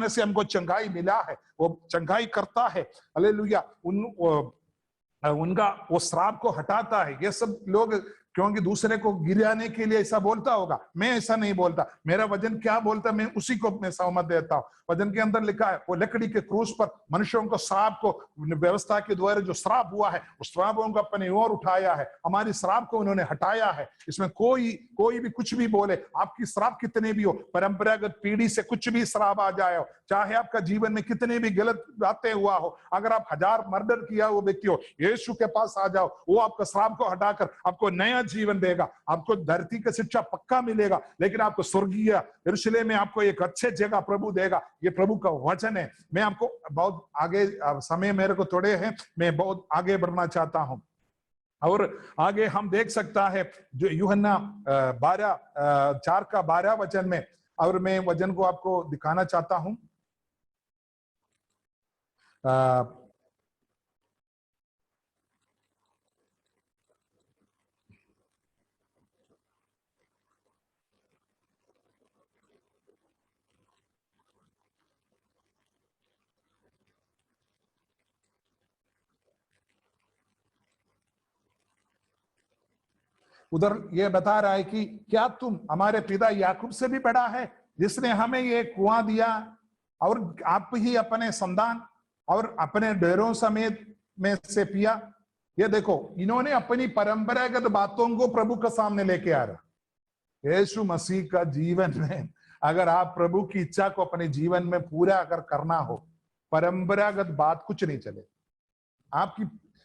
Speaker 2: से हमको चंगाई मिला है, वो चंगाई करता है। हालेलुया। उनका वो श्राप को हटाता है। ये सब लोग क्योंकि दूसरे को गिराने के लिए ऐसा बोलता होगा, मैं ऐसा नहीं बोलता। मेरा वचन क्या बोलता मैं उसी को मैं सहमत देता हूं। वचन के अंदर लिखा है, वो लकड़ी के क्रूस पर मनुष्यों को श्राप को, व्यवस्था के द्वारा जो श्राप हुआ है, उस श्रापों को अपनी ओर उठाया है, हमारी श्राप को उन्होंने हटाया है। इसमें कोई भी कुछ भी बोले, आपकी श्राप कितने भी हो, परंपरागत पीढ़ी से कुछ भी श्राप आ जाए हो, चाहे आपका जीवन में कितने भी गलत बातें हुआ हो, अगर आप 1000 मर्डर किया हुआ व्यक्ति हो, यीशु के पास आ जाओ, वो आपका श्राप को हटाकर आपको नया जीवन देगा। आपको धरती का शिक्षा पक्का मिलेगा, लेकिन आपको स्वर्गीय यरूशलेम में आपको एक अच्छे जगह प्रभु देगा। ये प्रभु का वचन है। मैं आपको बहुत आगे, समय मेरे को थोड़े हैं, मैं बहुत आगे बढ़ना चाहता हूं। और आगे हम देख सकता है जो यूहन्ना 4:12 वचन में, और मैं वचन को आपको दिखाना चाहता हूं। उधर ये बता रहा है कि क्या तुम हमारे पिता याकूब से भी बड़ा है, जिसने हमें ये कुआं दिया और आप ही अपने संतान और अपने डेरों समेत में से पिया। ये देखो, इन्होंने अपनी परंपरागत बातों को प्रभु के सामने लेके आ रहा। यीशु मसीह का जीवन में अगर आप प्रभु की इच्छा को अपने जीवन में पूरा अगर करना हो, परंपरागत बात कुछ नहीं चले।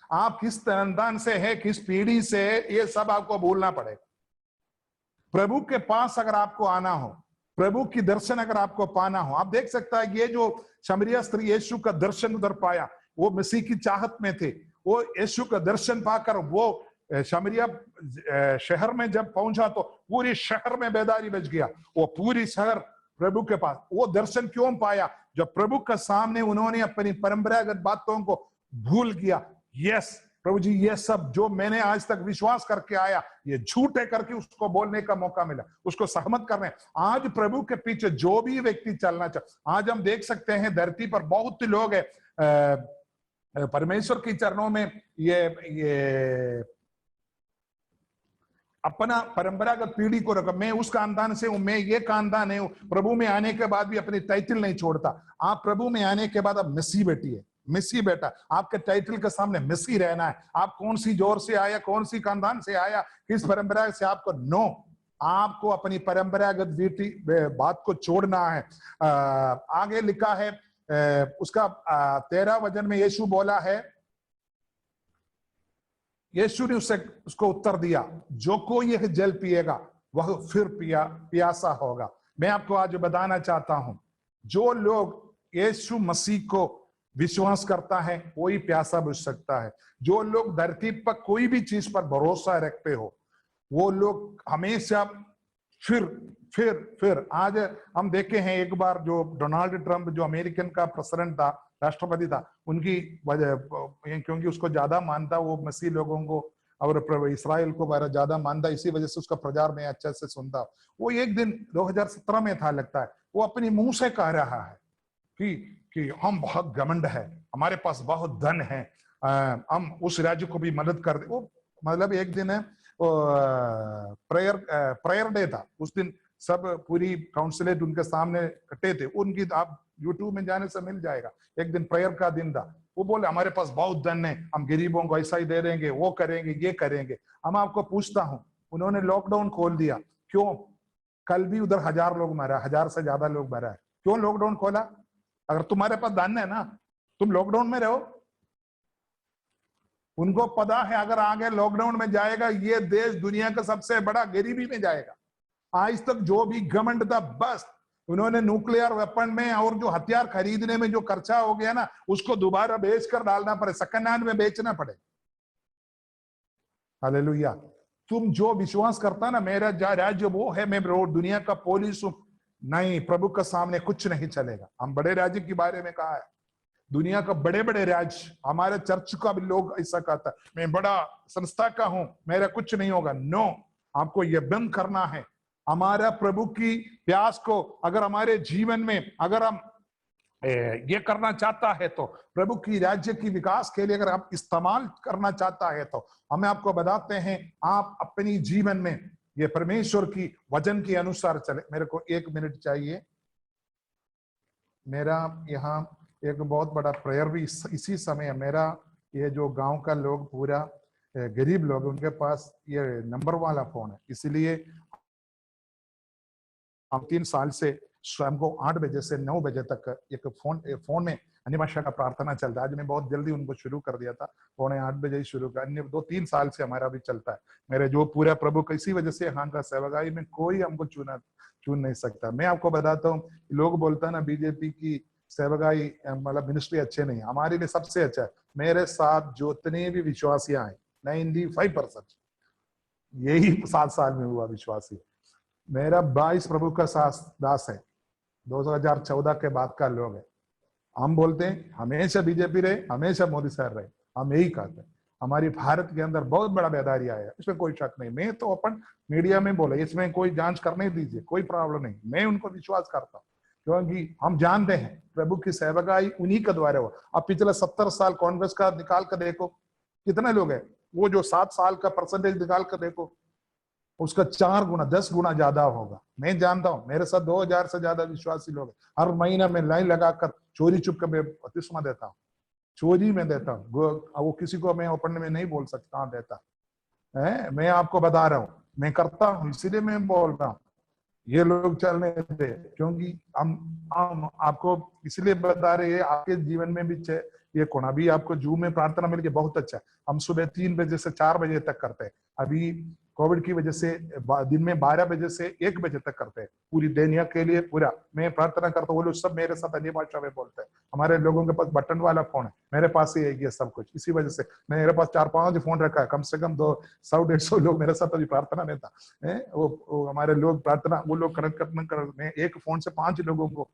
Speaker 2: आप किस संतान से है, किस पीढ़ी से है, ये सब आपको भूलना पड़ेगा। प्रभु के पास अगर आपको आना हो, प्रभु की दर्शन अगर आपको पाना हो, आप देख सकता है ये जो शमरिया स्त्री यीशु का दर्शन उधर पाया, वो मसीह की चाहत में थे। वो यीशु का दर्शन पाकर वो शमरिया शहर में जब पहुंचा तो पूरी शहर में बेदारी बच गया। वो पूरी शहर प्रभु के पास, वो दर्शन क्यों पाया? जब प्रभु के सामने उन्होंने अपनी परंपरागत बातों को भूल गया। यस प्रभु जी, ये सब जो मैंने आज तक विश्वास करके आया, ये झूठ है करके उसको बोलने का मौका मिला, उसको सहमत करने। आज प्रभु के पीछे जो भी व्यक्ति चलना चाहे, आज हम देख सकते हैं धरती पर बहुत लोग है परमेश्वर के चरणों में ये अपना परंपरागत पीढ़ी को रखा, मैं उस खानदान से हूं, मैं ये खानदान है। प्रभु में आने के बाद भी अपनी टाइटल नहीं छोड़ता। आप प्रभु में आने के बाद अब मसीह बेटी है, मसीह बेटा, आपके टाइटल के सामने मसीह रहना है। आप कौन सी जोर से आया, कौन सी खानदान से आया, किस परंपरा से, आपको नो, आपको अपनी परंपरागत बेटी बात को छोड़ना है। आगे लिखा है उसका 13 वचन में यीशु बोला है, यीशु ने उसको उत्तर दिया, जो कोई यह जल पिएगा वह फिर प्यासा होगा। मैं आपको आज बताना चाहता हूं, जो लोग यीशु मसीह को विश्वास करता है वही प्यासा बुझ सकता है। जो लोग धरती पर कोई भी चीज पर भरोसा रखते हो, वो लोग हमेशा फिर आज हम देखे हैं, एक बार जो डोनाल्ड ट्रंप जो अमेरिकन का प्रेसिडेंट था, राष्ट्रपति था, उनकी वजह क्योंकि उसको ज्यादा मानता, वो मसीह लोगों को और इसराइल को ज्यादा मानता, इसी वजह से उसका प्रचार में अच्छे से सुनता। वो एक दिन 2017 में था लगता है, वो अपने मुंह से कह रहा है कि हम बहुत घमंड है, हमारे पास बहुत धन है, हम उस राज्य को भी मदद कर दे। वो मतलब एक दिन है प्रेयर डे था, उस दिन सब पूरी काउंसिलेट उनके सामने इकट्ठे थे, उनकी आप यूट्यूब में जाने से मिल जाएगा। एक दिन प्रेयर का दिन था, वो बोले हमारे पास बहुत धन है, हम गरीबों को ऐसा ही दे देंगे, वो करेंगे, ये करेंगे। हम आपको पूछता हूं, उन्होंने लॉकडाउन खोल दिया, क्यों? कल भी उधर 1000 लोग मरा, 1000 से ज्यादा लोग मरा है। क्यों लॉकडाउन खोला? अगर तुम्हारे पास धन है ना, तुम लॉकडाउन में रहो। उनको पता है अगर आगे लॉकडाउन में जाएगा, ये देश दुनिया का सबसे बड़ा गरीबी में जाएगा। आज तक जो भी घमंड था, बस उन्होंने न्यूक्लियर वेपन में और जो हथियार खरीदने में जो खर्चा हो गया ना, उसको दोबारा बेच कर डालना पड़े, सेकंड हैंड में बेचना पड़े। हालेलुया। तुम जो विश्वास करता ना मेरा राज्य वो है, मैं दुनिया का पुलिस हूं, नहीं, प्रभु के सामने कुछ नहीं चलेगा। हम बड़े राज्य के बारे में कहा है, दुनिया का बड़े बड़े राज्य, हमारे चर्च का भी लोग ऐसा कहता है, मैं बड़ा संस्था का हूं, मेरा कुछ नहीं होगा। नो, आपको यह बंद करना है। हमारा प्रभु की प्यास को अगर हमारे जीवन में अगर हम ये करना चाहता है, तो प्रभु की राज्य की विकास के लिए अगर आप इस्तेमाल करना चाहता है, तो हमें आपको बताते हैं, आप अपनी जीवन में ये परमेश्वर की वचन के अनुसार चले। मेरे को 1 मिनट चाहिए। मेरा यहाँ एक बहुत बड़ा प्रेयर भी इसी समय है। मेरा ये जो गांव का लोग पूरा गरीब लोग, उनके पास ये नंबर वाला फोन है, इसलिए हम 3 साल से शाम को 8 बजे से 9 बजे तक एक फोन में अन्य भाषा का प्रार्थना चलता है। आज मैं बहुत जल्दी उनको शुरू कर दिया था, 7:45 बजे ही शुरू कर। अन्य 2-3 साल से हमारा भी चलता है। मेरे जो पूरा प्रभु किसी वजह से यहाँ का सेवकाई में कोई हमको चुन नहीं सकता। मैं आपको बताता हूँ, लोग बोलता है ना बीजेपी की सेवकाई मतलब मिनिस्ट्री अच्छे नहीं, हमारे लिए सबसे अच्छा है। मेरे साथ जितने भी विश्वासियां हैं 95% यही 7 साल में हुआ विश्वासी। मेरा 22 प्रभु का दास है, 2014 के बाद का लोग है। हम बोलते हैं हमेशा बीजेपी रहे, हमेशा मोदी सर रहे, हम यही कहते हैं। हमारी भारत के अंदर बहुत बड़ा बेदारी आया है, इसमें कोई शक नहीं। मैं तो अपन मीडिया में बोला, इसमें कोई जांच करने दीजिए, कोई प्रॉब्लम नहीं। मैं उनको विश्वास करता हूँ, क्योंकि हम जानते हैं प्रभु की सेवकाई उन्हीं के द्वारा हुआ। अब पिछले 70 साल कांग्रेस का निकाल कर देखो, कितने लोग हैं, वो जो 7 साल का परसेंटेज निकाल कर देखो, उसका 4 गुना 10 गुना ज्यादा होगा। मैं जानता हूं, मेरे साथ 2000 से ज्यादा विश्वासी लोग हैं। हर महीना में लाइन लगाकर चोरी चुप कर मैं बपतिस्मा देता हूँ, चोरी में देता हूँ। वो किसी को मैं ओपन में नहीं बोल सकता, कहाँ देता है। मैं आपको बता रहा हूँ, मैं करता हूँ, इसीलिए मैं बोल रहा हूँ ये लोग चलने दे, क्योंकि हम आपको इसलिए बता रहे हैं, आपके जीवन में भी ये कोण अभी आपको जूम में प्रार्थना मिल के बहुत अच्छा है। हम सुबह 3 बजे से 4 बजे तक करते हैं। अभी कोविड की वजह से दिन में 12 बजे से 1 बजे तक करते हैं, पूरी दुनिया के लिए पूरा मैं प्रार्थना करता हूँ। वो लोग सब मेरे साथ अन्य भाषा में बोलते हैं। हमारे लोगों के पास बटन वाला फोन है, मेरे पास ही है सब कुछ। इसी वजह से मेरे पास 4-5 फोन रखा है, कम से कम 100-150 लोग मेरे साथ अभी प्रार्थना में था। वो हमारे लोग प्रार्थना, वो लोग कनेक्ट कर, मैं एक फोन से 5 लोगों को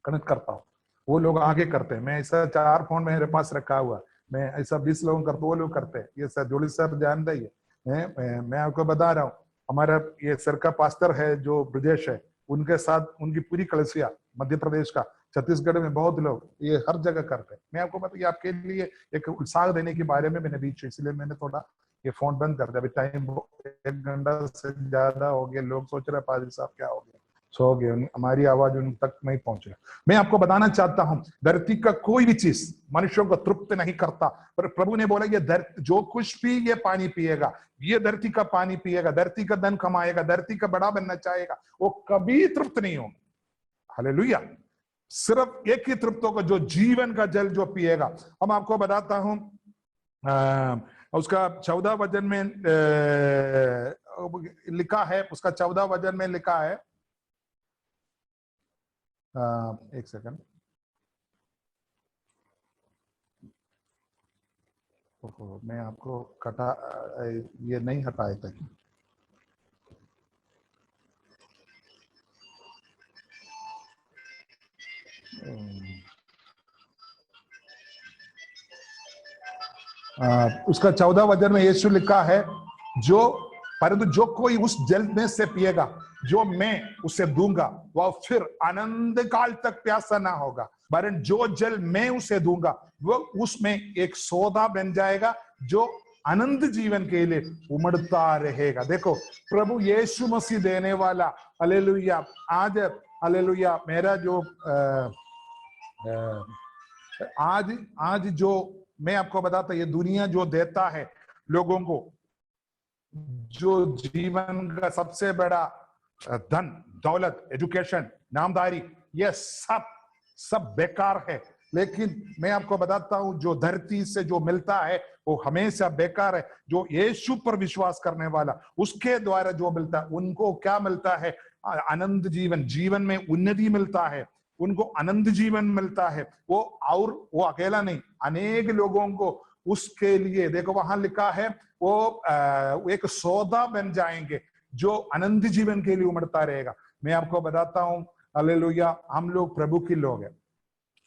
Speaker 2: कनेक्ट करता हूँ, वो लोग आगे करते हैं। मैं ऐसा 4 फोन मेरे पास रखा हुआ, मैं ऐसा 20 लोगों करता, वो लोग करते हैं। ये सर जोड़ी सर जानता ही है। मैं आपको बता रहा हूँ, हमारा ये सर का पास्टर है जो ब्रजेश है, उनके साथ उनकी पूरी कलसिया मध्य प्रदेश का, छत्तीसगढ़ में बहुत लोग ये हर जगह करते हैं। मैं आपको बता, आपके लिए एक उत्साह देने के बारे में मैंने बीच, इसलिए मैंने थोड़ा ये फोन बंद कर दिया। अभी टाइम 1 घंटा से ज्यादा हो गया, लोग सोच रहे पादरी साहब क्या हो गया, सो गए, हमारी आवाज उन तक नहीं पहुंच रहा। मैं आपको बताना चाहता हूं, धरती का कोई भी चीज मनुष्यों को तृप्त नहीं करता, पर प्रभु ने बोला ये धरती जो कुछ भी ये पानी पिएगा, ये धरती का पानी पिएगा, धरती का धन कमाएगा, धरती का बड़ा बनना चाहेगा, वो कभी तृप्त नहीं होगा। हालेलुया। सिर्फ एक ही तृप्त होगा, जो जीवन का जल जो पिएगा। हम आपको बताता हूं, उसका 14 वचन में लिखा है, उसका 14 वचन में लिखा है, 1 सेकंड, मैं आपको ये नहीं हटाए थे। उसका 14 वचन में यीशु लिखा है, परंतु जो कोई उस जल में से पिएगा जो मैं उसे दूंगा, वह फिर आनंद काल तक प्यासा ना होगा, वरन जो जल मैं उसे दूंगा वो उसमें एक सौदा बन जाएगा जो अनंत जीवन के लिए उमड़ता रहेगा। देखो, प्रभु यीशु मसीह देने वाला। हालेलुया। हालेलुया। मेरा जो आज जो मैं आपको बताता, ये दुनिया जो देता है लोगों को, जो जीवन का सबसे बड़ा धन, दौलत, एजुकेशन, नामदारी, ये सब बेकार है। लेकिन मैं आपको बताता हूं, जो धरती से जो मिलता है वो हमेशा बेकार है। जो यीशु पर विश्वास करने वाला, उसके द्वारा जो मिलता है, उनको क्या मिलता है? अनंत जीवन, जीवन में उन्नति मिलता है, उनको अनंत जीवन मिलता है। और वो अकेला नहीं, अनेक लोगों को उसके लिए, देखो वहां लिखा है, वो एक सौदा बन जाएंगे जो अनंत जीवन के लिए उमड़ता रहेगा। मैं आपको बताता हूं, हालेलुया, हम लोग प्रभु के लोग हैं।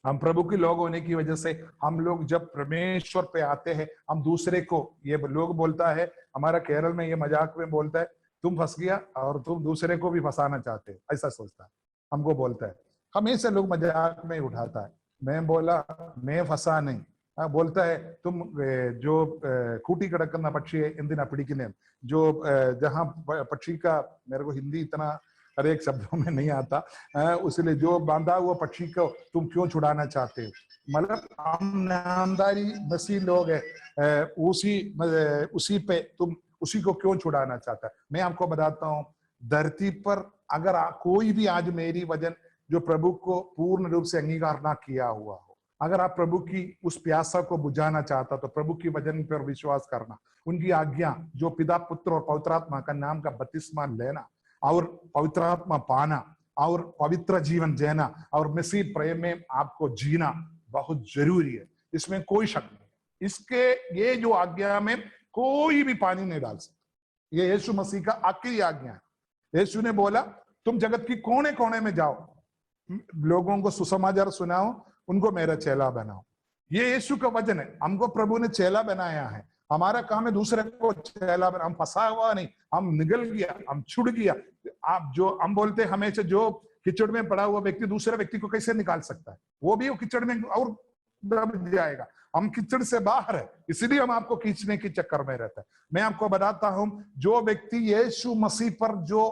Speaker 2: हम प्रभु के लोग होने की वजह से हम लोग जब परमेश्वर पे आते हैं, हम दूसरे को, ये लोग बोलता है, हमारा केरल में ये मजाक में बोलता है, तुम फंस गया और तुम दूसरे को भी फंसाना चाहते हो, ऐसा सोचता है, हमको बोलता है, हमेशा लोग मजाक में उठाता है। मैं बोला मैं फंसा नहीं, बोलता है तुम जो खूटी कड़कना पक्षी इंदिना पिड़िकने, जो जहां पक्षी का, मेरे को हिंदी इतना हर एक शब्दों में नहीं आता, उसलिए जो बांधा हुआ पक्षी को तुम क्यों छुड़ाना चाहते हो। मतलब हम नामदारी मसीह लोग है, उसी पे तुम उसी को क्यों छुड़ाना चाहता है। मैं आपको बताता हूँ, धरती पर अगर कोई भी आज मेरी वजन जो प्रभु को पूर्ण रूप से अंगीकार ना किया हुआ हो, अगर आप प्रभु की उस प्यासा को बुझाना चाहता तो प्रभु की वचन पर विश्वास करना, उनकी आज्ञा जो पिता पुत्र और पवित्र आत्मा का नाम का बपतिस्मा लेना और पवित्र आत्मा पाना और पवित्र जीवन जीना और मसीह प्रेम में आपको जीना बहुत जरूरी है, इसमें कोई शक नहीं। इसके ये जो आज्ञा में कोई भी पानी नहीं डाल सकता। ये यीशु मसीह का आखिरी आज्ञा है। यीशु ने बोला तुम जगत की कोने कोने में जाओ, लोगों को सुसमाचार सुनाओ, उनको मेरा चेला बनाओ। ये यीशु का वचन है। हमको प्रभु ने चेला बनाया है। हमारा काम है दूसरे को चेला बना। हम फंसा हुआ नहीं, हम निगल गया, हम छुड़ गया। आप जो हम बोलते हैं हमेशा, जो कीचड़ में पड़ा हुआ व्यक्ति दूसरे व्यक्ति को कैसे निकाल सकता है, वो भी वो कीचड़ में और दब जाएगा। हम कीचड़ से बाहर है, इसलिए हम आपको खींचने के चक्कर में रहता है। मैं आपको बताता हूं, जो व्यक्ति यीशु मसीह पर जो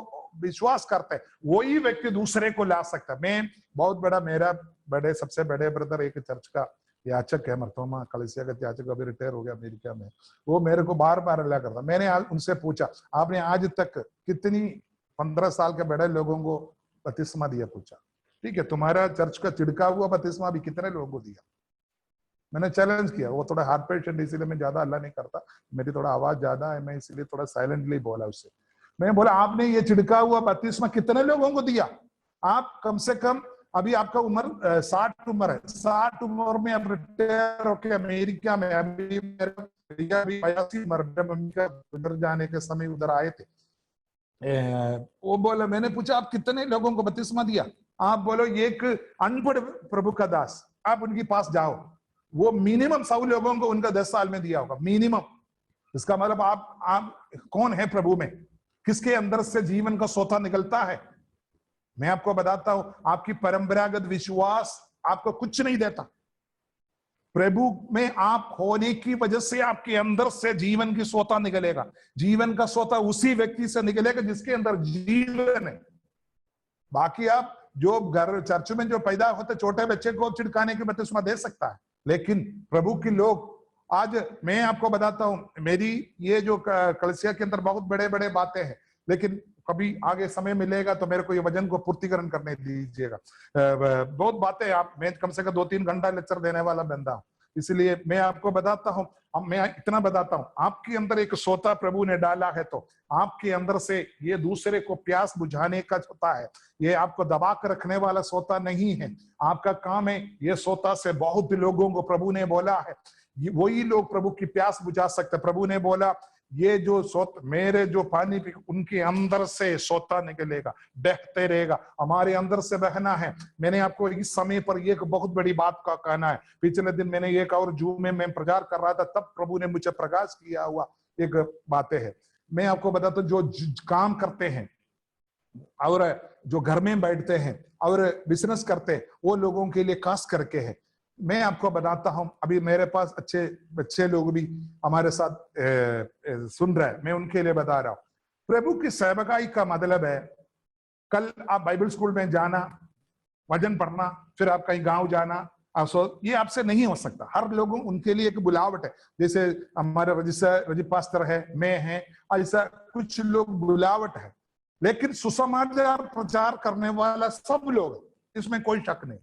Speaker 2: विश्वास करता है वही व्यक्ति दूसरे को ला सकता है। मैं बहुत बड़ा, मेरा सबसे बड़े ब्रदर एक चर्च का याचक है, मरतोमा कलीसिया का याचक, अभी रिटायर हो गया अमेरिका में। वो मेरे को बार बार अल्लाह करता। मैंने उनसे पूछा आपने आज तक कितनी 15 साल के बड़े लोगों को बपतिस्मा दिया, पूछा। ठीक है, तुम्हारा चर्च का चिड़का हुआ बपतिस्मा भी कितने लोगों को दिया? मैंने चैलेंज किया। वो थोड़ा हार्ट पेशेंट, इसीलिए मैं ज्यादा अल्लाह नहीं करता, मेरी थोड़ा आवाज ज्यादा है, मैं इसीलिए थोड़ा साइलेंटली बोला उससे। मैं बोला आपने ये चिड़का हुआ बपतिस्मा कितने लोगों को दिया? आप कम से कम, अभी आपका उम्र 60 उम्र है, 60 उम्र में अब रिटायर होके अमेरिका में, अभी मेरे 82 मम्मी का उधर जाने के समय उधर आए थे। वो बोला, मैंने पूछा आप कितने लोगों को बपतिस्मा दिया? आप बोलो एक अनपढ़ प्रभु का दास, आप उनके पास जाओ, वो मिनिमम 100 लोगों को उनका 10 साल में दिया होगा, मिनिमम। इसका मतलब आप कौन है प्रभु में, किसके अंदर से जीवन का सोता निकलता है? मैं आपको बताता हूं, आपकी परंपरागत विश्वास आपको कुछ नहीं देता। प्रभु में आप होने की वजह से आपके अंदर से जीवन की सोता निकलेगा। जीवन का सोता उसी व्यक्ति से निकलेगा जिसके अंदर जीवन है। बाकी आप जो घर चर्च में जो पैदा होते छोटे बच्चे को चिड़काने की बपतिस्मा दे सकता है, लेकिन प्रभु के लोग, आज मैं आपको बताता हूं, मेरी ये जो कलीसिया के अंदर बहुत बड़े बड़े बातें हैं, लेकिन कभी आगे समय मिलेगा तो मेरे को ये वजन को पूर्तिकरण करने दीजिएगा। बहुत बातें आप, मैं कम से कम 2-3 घंटा लेक्चर देने वाला बंदा हूं, इसलिए मैं आपको बताता हूं, मैं इतना बताता हूं, आपके अंदर एक सोता प्रभु ने डाला है तो आपके अंदर से ये दूसरे को प्यास बुझाने का सोता है। ये आपको दबा कर रखने वाला सोता नहीं है। आपका काम है ये सोता से बहुत लोगों को, प्रभु ने बोला है वही लोग प्रभु की प्यास बुझा सकते। प्रभु ने बोला ये जो सोत मेरे जो पानी पी, उनके अंदर से सोता निकलेगा, बहते रहेगा। हमारे अंदर से बहना है। मैंने आपको इस समय पर एक बहुत बड़ी बात का कहना है। पिछले दिन मैंने एक और जूम में मैं प्रचार कर रहा था, तब प्रभु ने मुझे प्रकाश किया हुआ एक बातें है। मैं आपको बताता हूं, जो काम करते हैं और जो घर में बैठते हैं और बिजनेस करते हैं, वो लोगों के लिए खास करके है। मैं आपको बताता हूं, अभी मेरे पास अच्छे बच्चे लोग भी हमारे साथ सुन रहे हैं, मैं उनके लिए बता रहा हूं। प्रभु की सेवकाई का मतलब है, कल आप बाइबल स्कूल में जाना, वचन पढ़ना, फिर आप कहीं गांव जाना, ये आपसे नहीं हो सकता। हर लोगों, उनके लिए एक बुलावट है। जैसे हमारे रजी पास्टर है, मैं है, ऐसा कुछ लोग बुलावट है। लेकिन सुसमाचार प्रचार करने वाला सब लोग, इसमें कोई शक नहीं।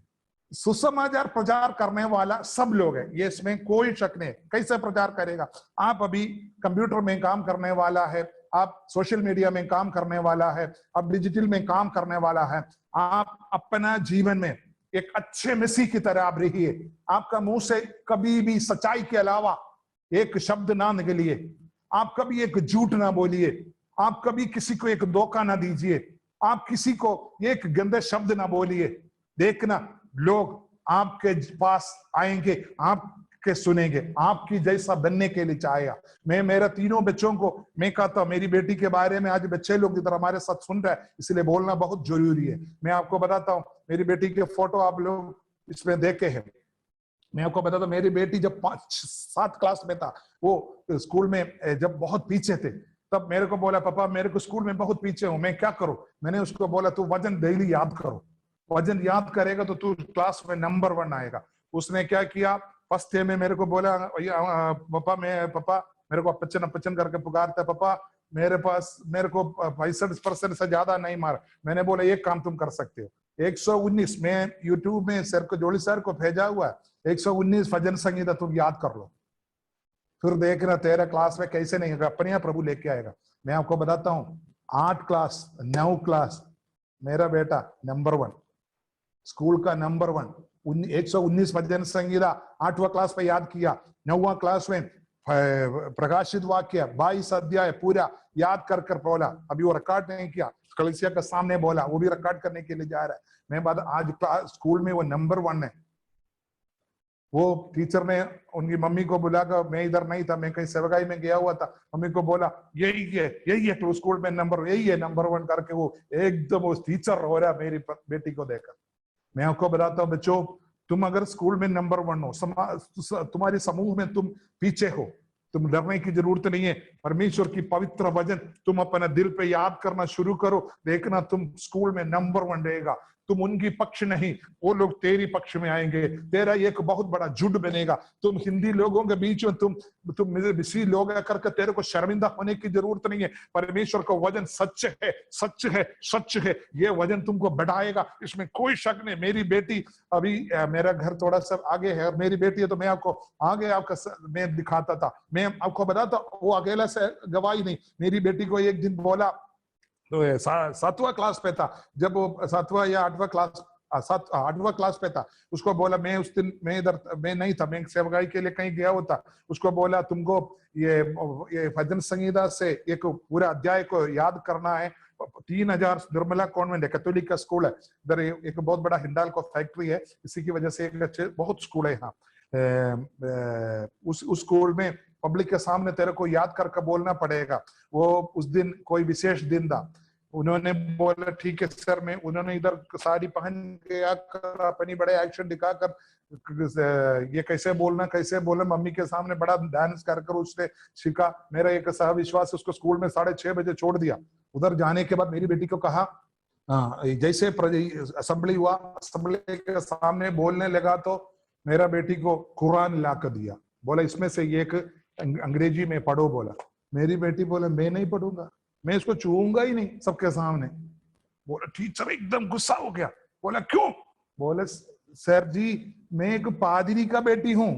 Speaker 2: सुसमाचार प्रचार करने वाला सब लोग है, ये इसमें कोई शक नहीं। कैसे प्रचार करेगा? आप अभी कंप्यूटर में काम करने वाला है, आप सोशल मीडिया में काम करने वाला है, आप डिजिटल में काम करने वाला है, आप अपना जीवन में एक अच्छे मसीह की तरह आप रहिए। आपका मुंह से कभी भी सच्चाई के अलावा एक शब्द ना निकलिए, आप कभी एक झूठ ना बोलिए, आप कभी किसी को एक धोखा ना दीजिए, आप किसी को एक गंदे शब्द ना बोलिए। देखना, लोग आपके पास आएंगे, आपके सुनेंगे, आपकी जैसा बनने के लिए चाहेगा। मैं मेरे तीनों बच्चों को मैं कहता हूं, मेरी बेटी के बारे में आज बच्चे लोग इधर हमारे साथ सुन रहे हैं, इसलिए बोलना बहुत जरूरी है। मैं आपको बताता हूं, मेरी बेटी के फोटो आप लोग इसमें देखे हैं। मैं आपको बताता हूं, मेरी बेटी जब 5-7 क्लास में था, वो स्कूल में जब बहुत पीछे थे, तब मेरे को बोला, पापा मेरे को स्कूल में बहुत पीछे हूं, मैं क्या करूं? मैंने उसको बोला, तू वजन डेली याद करो, वजन याद करेगा तो तू क्लास में नंबर 1 आएगा। उसने क्या किया, फर्स्ट डे में मेरे को बोला, पापा मेरे को अपचन अपचन करके पुकारता है, पापा मेरे को 65% से ज्यादा नहीं मारा। मैंने बोला, एक काम तुम कर सकते हो, 119 में यूट्यूब में सर को, जोड़ी सर को भेजा हुआ है, 119 भजन संगीता तुम याद कर लो, फिर देखना तेरा क्लास में कैसे नहीं होगा, अपने आप प्रभु लेके आएगा। मैं आपको बताता हूँ, 8 क्लास 9 क्लास मेरा बेटा नंबर 1, स्कूल का नंबर 1, 119 भजन संगीता 8वां क्लास पे याद किया। 9वां क्लास में प्रकाशित वाक्य 22 अध्याय पूरा याद कर बोला। अभी वो रिकॉर्ड नहीं किया, कलीसिया के सामने बोला, वो भी रिकॉर्ड करने के लिए जा रहा है। मैं बात, आज स्कूल में वो नंबर 1 है। वो टीचर ने उनकी मम्मी को बुलाकर, मैं इधर नहीं था, मैं कहीं सेवकाई में गया हुआ था, मम्मी को बोला, यही है तो स्कूल में यही है नंबर 1 करके वो एकदम वो टीचर हो रहा मेरी बेटी को देखकर। मैं आपको बताता हूँ बच्चों, तुम अगर स्कूल में नंबर 1 हो, तुम्हारे समूह में तुम पीछे हो, तुम डरने की जरूरत नहीं है। परमेश्वर की पवित्र वचन तुम अपने दिल पे याद करना शुरू करो, देखना तुम स्कूल में नंबर 1 रहेगा। तुम उनकी पक्ष नहीं, वो लोग तेरी पक्ष में आएंगे, तेरा एक बहुत बड़ा झुंड बनेगा। तुम हिंदी लोगों के बीच में तुम मिस्री लोग करके तेरे को शर्मिंदा होने की जरूरत नहीं है। परमेश्वर का वचन सच है, सच है, सच है। ये वचन तुमको बढ़ाएगा, इसमें कोई शक नहीं। मेरी बेटी, अभी मेरा घर थोड़ा सा आगे है, मेरी बेटी है तो मैं आपको आगे मैं दिखाता था। मैं आपको बताता, वो अकेला से गवाही नहीं, मेरी बेटी को एक दिन बोला, तो 7वां क्लास पे था, जब वो 7वां या 8वां क्लास 8वां क्लास पे था, उसको बोला, मैं उस दिन मैं नहीं था, मैं सेवकाई के लिए कहीं गया होता। उसको बोला, तुमको ये भजन संगीता से एक पूरा अध्याय को याद करना है। 3000 निर्मला कॉन्वेंट है, कैथोलिक का स्कूल है इधर, एक बहुत बड़ा हिंडाल को फैक्ट्री है, इसी की वजह से एक अच्छे बहुत स्कूल है यहाँ। उस स्कूल में पब्लिक के सामने तेरे को याद करके बोलना पड़ेगा। वो उस दिन कोई विशेष दिन था, उन्होंने बोला ठीक है सर। मैं उन्होंने इधर साड़ी पहन के आकर अपनी बड़े एक्शन दिखाकर ये कैसे बोलना मम्मी के सामने बड़ा डांस कर उसने सीखा। मेरा एक सहविश्वास उसको स्कूल में 6:30 बजे छोड़ दिया। उधर जाने के बाद मेरी बेटी को कहा, जैसे असेंबली हुआ, असेंबली के सामने बोलने लगा तो मेरा बेटी को कुरान ला कर दिया, बोला इसमें से एक अंग्रेजी में पढ़ो। बोला, मेरी बेटी बोला, मैं नहीं पढ़ूंगा, मैं इसको छूऊंगा ही नहीं सबके सामने। बोला, टीचर एकदम गुस्सा हो गया, बोला क्यों? बोले, सर जी मैं एक पादरी का बेटी हूं,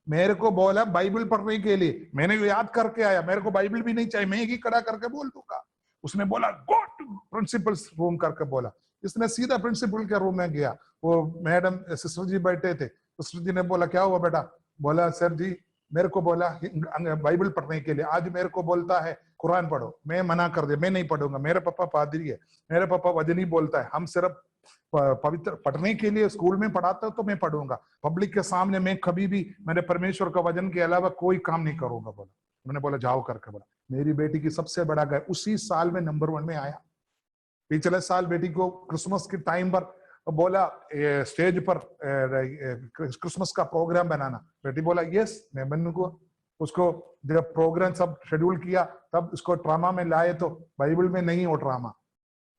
Speaker 2: मेरे को बोला बाइबल पढ़ने के लिए, मैंने याद करके आया, मेरे को बाइबल भी नहीं चाहिए, मैं ही खड़ा करके बोल दूंगा। उसने बोला गो टू प्रिंसिपल रूम करके बोला। इसने सीधा प्रिंसिपल के रूम में गया, वो मैडम सिस्टर जी बैठे थे। सिस्टर जी ने बोला, क्या हुआ बेटा? बोला, सर जी मेरे को बोला बाइबल पढ़ने के लिए, आज मेरे को बोलता है कुरान पढ़ो, मैं मना कर दिया, मैं नहीं पढ़ूंगा, मेरे पापा पादरी है, मेरे पापा वजनी बोलता है, हम सिर्फ पवित्र पढ़ने के लिए स्कूल में पढ़ाता तो मैं पढ़ूंगा, पब्लिक के सामने मैं कभी भी मैंने परमेश्वर का वचन के अलावा कोई काम नहीं करूंगा। बोला, मैंने बोला जाओ करके। बोला, मेरी बेटी की सबसे बड़ा गए उसी साल में नंबर 1 में आया। पिछले साल बेटी को क्रिसमस के टाइम पर बोला स्टेज पर क्रिसमस का प्रोग्राम बनाना, बेटी बोला यस मैं बनूंगा। उसको जब प्रोग्राम सब शेड्यूल किया तब उसको ड्रामा में लाए तो बाइबल में नहीं हो ड्रामा।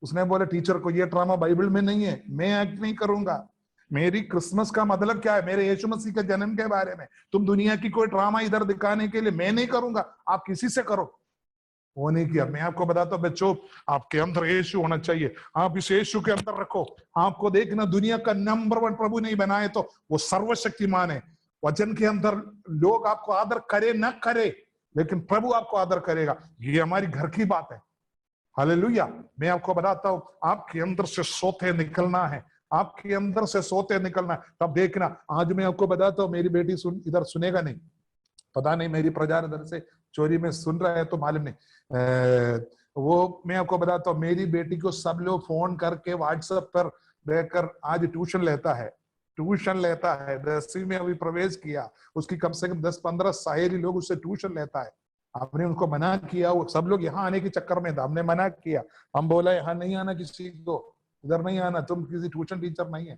Speaker 2: उसने बोला टीचर को, ये ड्रामा बाइबल में नहीं है, मैं एक्ट नहीं करूंगा। मेरी क्रिसमस का मतलब क्या है? मेरे यीशु मसीह के जन्म के बारे में। तुम दुनिया की कोई ड्रामा इधर दिखाने के लिए मैं नहीं करूंगा, आप किसी से करो। वो नहीं किया। मैं आपको बताता हूँ बच्चों, आपके अंदर यीशु होना चाहिए, आप इस यीशु के अंदर रखो। आपको देखना, दुनिया का नंबर 1 प्रभु नहीं बनाए तो वो सर्वशक्तिमान है। वचन के अंदर लोग आपको आदर करे न करे, लेकिन प्रभु आपको आदर करेगा। ये हमारी घर की बात है। हालेलुया। मैं आपको बताता हूं, आपके अंदर से सोते निकलना है, आपके अंदर से सोते निकलना है। तब देखना, आज मैं आपको बताता हूं, मेरी बेटी इधर सुनेगा नहीं, पता नहीं मेरी प्रजा इधर से चोरी में सुन रहा है तो मालूम नहीं। वो मैं आपको बताता हूँ, मेरी बेटी को सब लोग फोन करके व्हाट्सएप पर देकर आज ट्यूशन लेता है, ट्यूशन लेता है। 10वीं में अभी प्रवेश किया, उसकी कम से कम 10-15 शायरी लोग उससे ट्यूशन लेता है। हमने उनको मना किया, वो सब लोग यहाँ आने के चक्कर में था, हमने मना किया। हम बोला यहाँ नहीं आना, किसी को इधर नहीं आना, तुम किसी ट्यूशन टीचर नहीं है।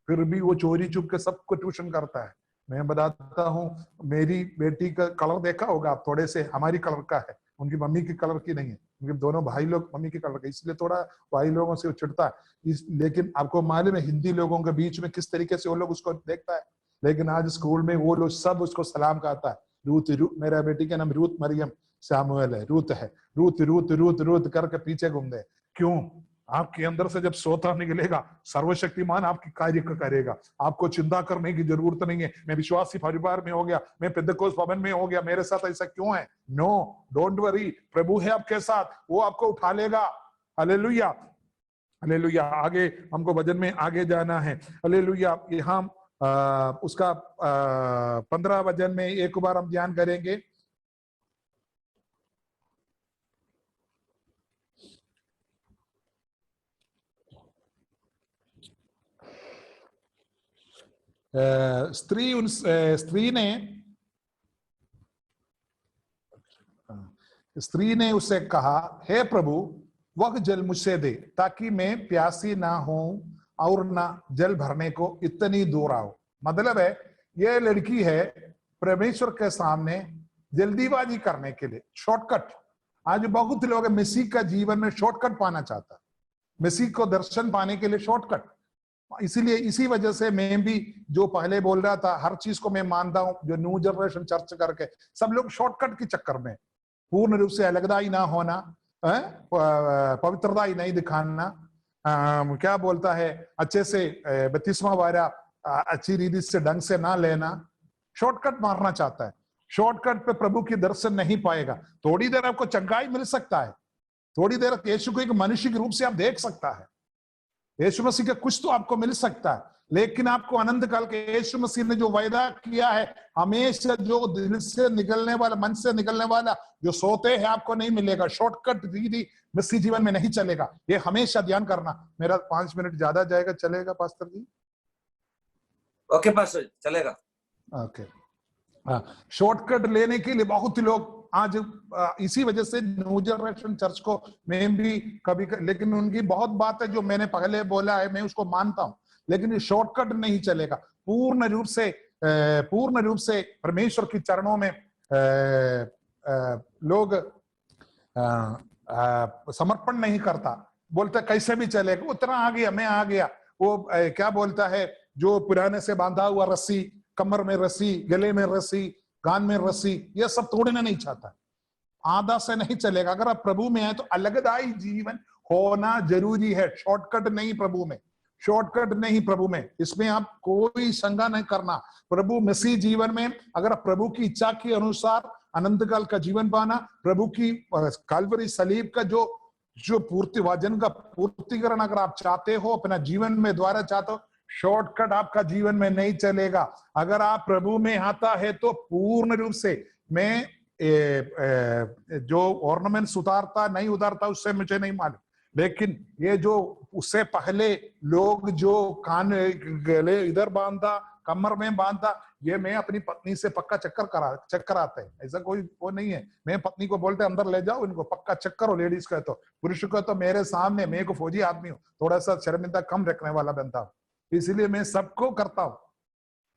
Speaker 2: फिर भी वो चोरी चुप के सबको ट्यूशन करता है। मैं बताता हूँ, मेरी बेटी का कलर देखा होगा आप, थोड़े से हमारी कलर का है, उनकी मम्मी की कलर की नहीं है। उनके दोनों भाई लोग मम्मी के कलर के, इसलिए थोड़ा भाई लोगों से चिढ़ता है। लेकिन आपको मालूम है हिंदी लोगों के बीच में किस तरीके से वो लोग उसको देखता है। लेकिन आज स्कूल में वो लोग सब उसको सलाम कहता है। रूथ, मेरा बेटी का नाम रूथ मरियम सैमुअल है, रूथ है, रूथ रूथ रूथ रूथ करके पीछे घूमते। क्यों? आपके अंदर से जब सोता निकलेगा, सर्वशक्तिमान आपकी कार्य करेगा। आपको चिंता करने की जरूरत नहीं है, मैं विश्वासी परिवार में हो गया, मैं पेंतेकोस्त भवन में हो गया, मेरे साथ ऐसा क्यों है? नो, डोंट वरी, प्रभु है आपके साथ, वो आपको उठा लेगा। Hallelujah, hallelujah. आगे हमको भजन में आगे जाना है। हालेलुया। यहाँ उसका 15 भजन में एक बार हम ध्यान करेंगे। स्त्री ने उससे कहा, हे प्रभु, वह जल मुझसे दे ताकि मैं प्यासी ना हो और ना जल भरने को इतनी दूर आओ। मतलब है, ये लड़की है परमेश्वर के सामने जल्दीबाजी करने के लिए, शॉर्टकट। आज बहुत लोग मसीह का जीवन में शॉर्टकट पाना चाहता है, मसीह को दर्शन पाने के लिए शॉर्टकट। इसीलिए इसी वजह से मैं भी जो पहले बोल रहा था, हर चीज को मैं मानता हूं जो न्यू जनरेशन चर्च करके सब लोग शॉर्टकट के चक्कर में, पूर्ण रूप से अलगदाई ना होना, पवित्रता ही नहीं दिखाना, क्या बोलता है, अच्छे से बत्तीसवां वारा अच्छी रीति से ढंग से ना लेना, शॉर्टकट मारना चाहता है। शॉर्टकट पे प्रभु की दर्शन नहीं पाएगा। थोड़ी देर आपको चंगाई मिल सकता है, थोड़ी देर यीशु को एक मनुष्य के रूप से आप देख सकता है, यीशु मसीह का कुछ तो आपको मिल सकता है, लेकिन आपको अनंत काल के यीशु मसीह ने जो वायदा किया है, हमेशा जो दिल से निकलने वाला, मन से निकलने वाला जो सोते हैं, आपको नहीं मिलेगा। शॉर्टकट रीति मसीह जीवन में नहीं चलेगा, ये हमेशा ध्यान करना। मेरा 5 मिनट ज्यादा जाएगा, चलेगा पास्टर जी?
Speaker 1: ओके पास्टर, चलेगा।
Speaker 2: ओके। शॉर्टकट लेने के लिए बहुत लोग आज, इसी वजह से न्यू जनरेशन चर्च को मैं भी कभी, लेकिन उनकी बहुत बात है जो मैंने पहले बोला है, मैं उसको मानता हूं, लेकिन ये शॉर्टकट नहीं चलेगा। पूर्ण रूप से परमेश्वर के चरणों में लोग समर्पण नहीं करता, बोलता कैसे भी चलेगा, उतना आ गया, मैं आ गया। वो क्या बोलता है, जो पुराने से बांधा हुआ रस्सी, कमर में रस्सी, गले में रस्सी, कान में रस्सी, ये सब तोड़ना नहीं चाहता। आधा से नहीं चलेगा। अगर आप प्रभु में हैं तो अलगदाई जीवन होना जरूरी है, शॉर्टकट नहीं प्रभु में, शॉर्टकट नहीं प्रभु में, इसमें आप कोई शंका नहीं करना। प्रभु मसीह जीवन में अगर प्रभु की इच्छा के अनुसार अनंत काल का जीवन पाना, प्रभु की काल्वरी सलीब का जो पूर्ति, वचन का पूर्तिकरण अगर आप चाहते हो अपना जीवन में द्वारा चाहते हो, शॉर्टकट आपका जीवन में नहीं चलेगा। अगर आप प्रभु में आता है तो पूर्ण रूप से, मैं जो ऑर्नामेंट्स उतारता नहीं उतारता उससे मुझे नहीं मालूम, लेकिन ये जो उससे पहले लोग जो कान गले इधर बांधा, कमर में बांधा, ये मैं अपनी पत्नी से पक्का चेक कराते हैं। ऐसा कोई वो नहीं है, मैं पत्नी को बोलते अंदर ले जाओ, इनको पक्का चेक करो। लेडीज का तो, पुरुष को तो मेरे सामने, मैं को फौजी आदमी हूँ, थोड़ा सा शर्मिंदा कम रखने वाला बनता हूँ, इसलिए मैं सबको करता हूँ।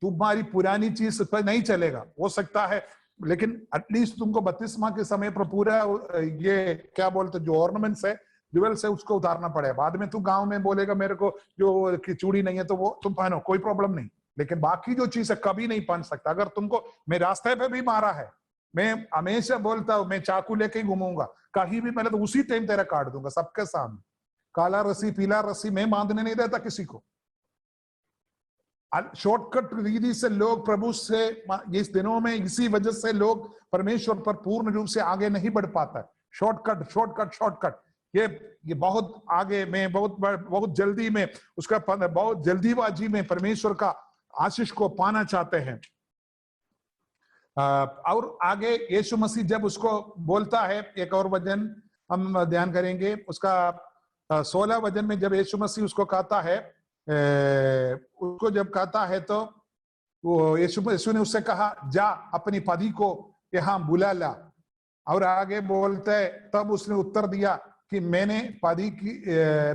Speaker 2: तुम्हारी पुरानी चीज पर नहीं चलेगा, हो सकता है, लेकिन एटलीस्ट तुमको 32वां के समय पर पूरा ये क्या बोलते जो ऑर्नामेंट्स है, ज्वेल्स है, उसको उतारना पड़ेगा। बाद में तू गांव में बोलेगा मेरे को जो चूड़ी नहीं है तो वो तुम पहनो, कोई प्रॉब्लम नहीं, लेकिन बाकी जो चीज है कभी नहीं पहन सकता। अगर तुमको मैं रास्ते पे भी मारा है, मैं हमेशा बोलता हूँ मैं चाकू लेके ही घूमूंगा कहीं भी, मैंने तो उसी टाइम तेरा काट दूंगा सबके सामने। काला रस्सी पीला रस्सी मैं बांधने नहीं देता किसी को। शॉर्टकट रीति से लोग प्रभु से इस दिनों में इसी वजह से लोग परमेश्वर पर पूर्ण रूप से आगे नहीं बढ़ पाता। शॉर्टकट शॉर्टकट शॉर्टकट, ये बहुत आगे में, बहुत जल्दी में, उसका बहुत जल्दीबाजी में परमेश्वर का आशीष को पाना चाहते हैं। और आगे यीशु मसीह जब उसको बोलता है, एक और वचन हम ध्यान करेंगे, उसका 16 वचन में जब यीशु मसीह उसको कहता है, उसको जब कहता है तो वो यीशु ने उससे कहा, जा अपनी पति को यहाँ बुला ला। और आगे बोलते है, तब उसने उत्तर दिया कि मैंने पति की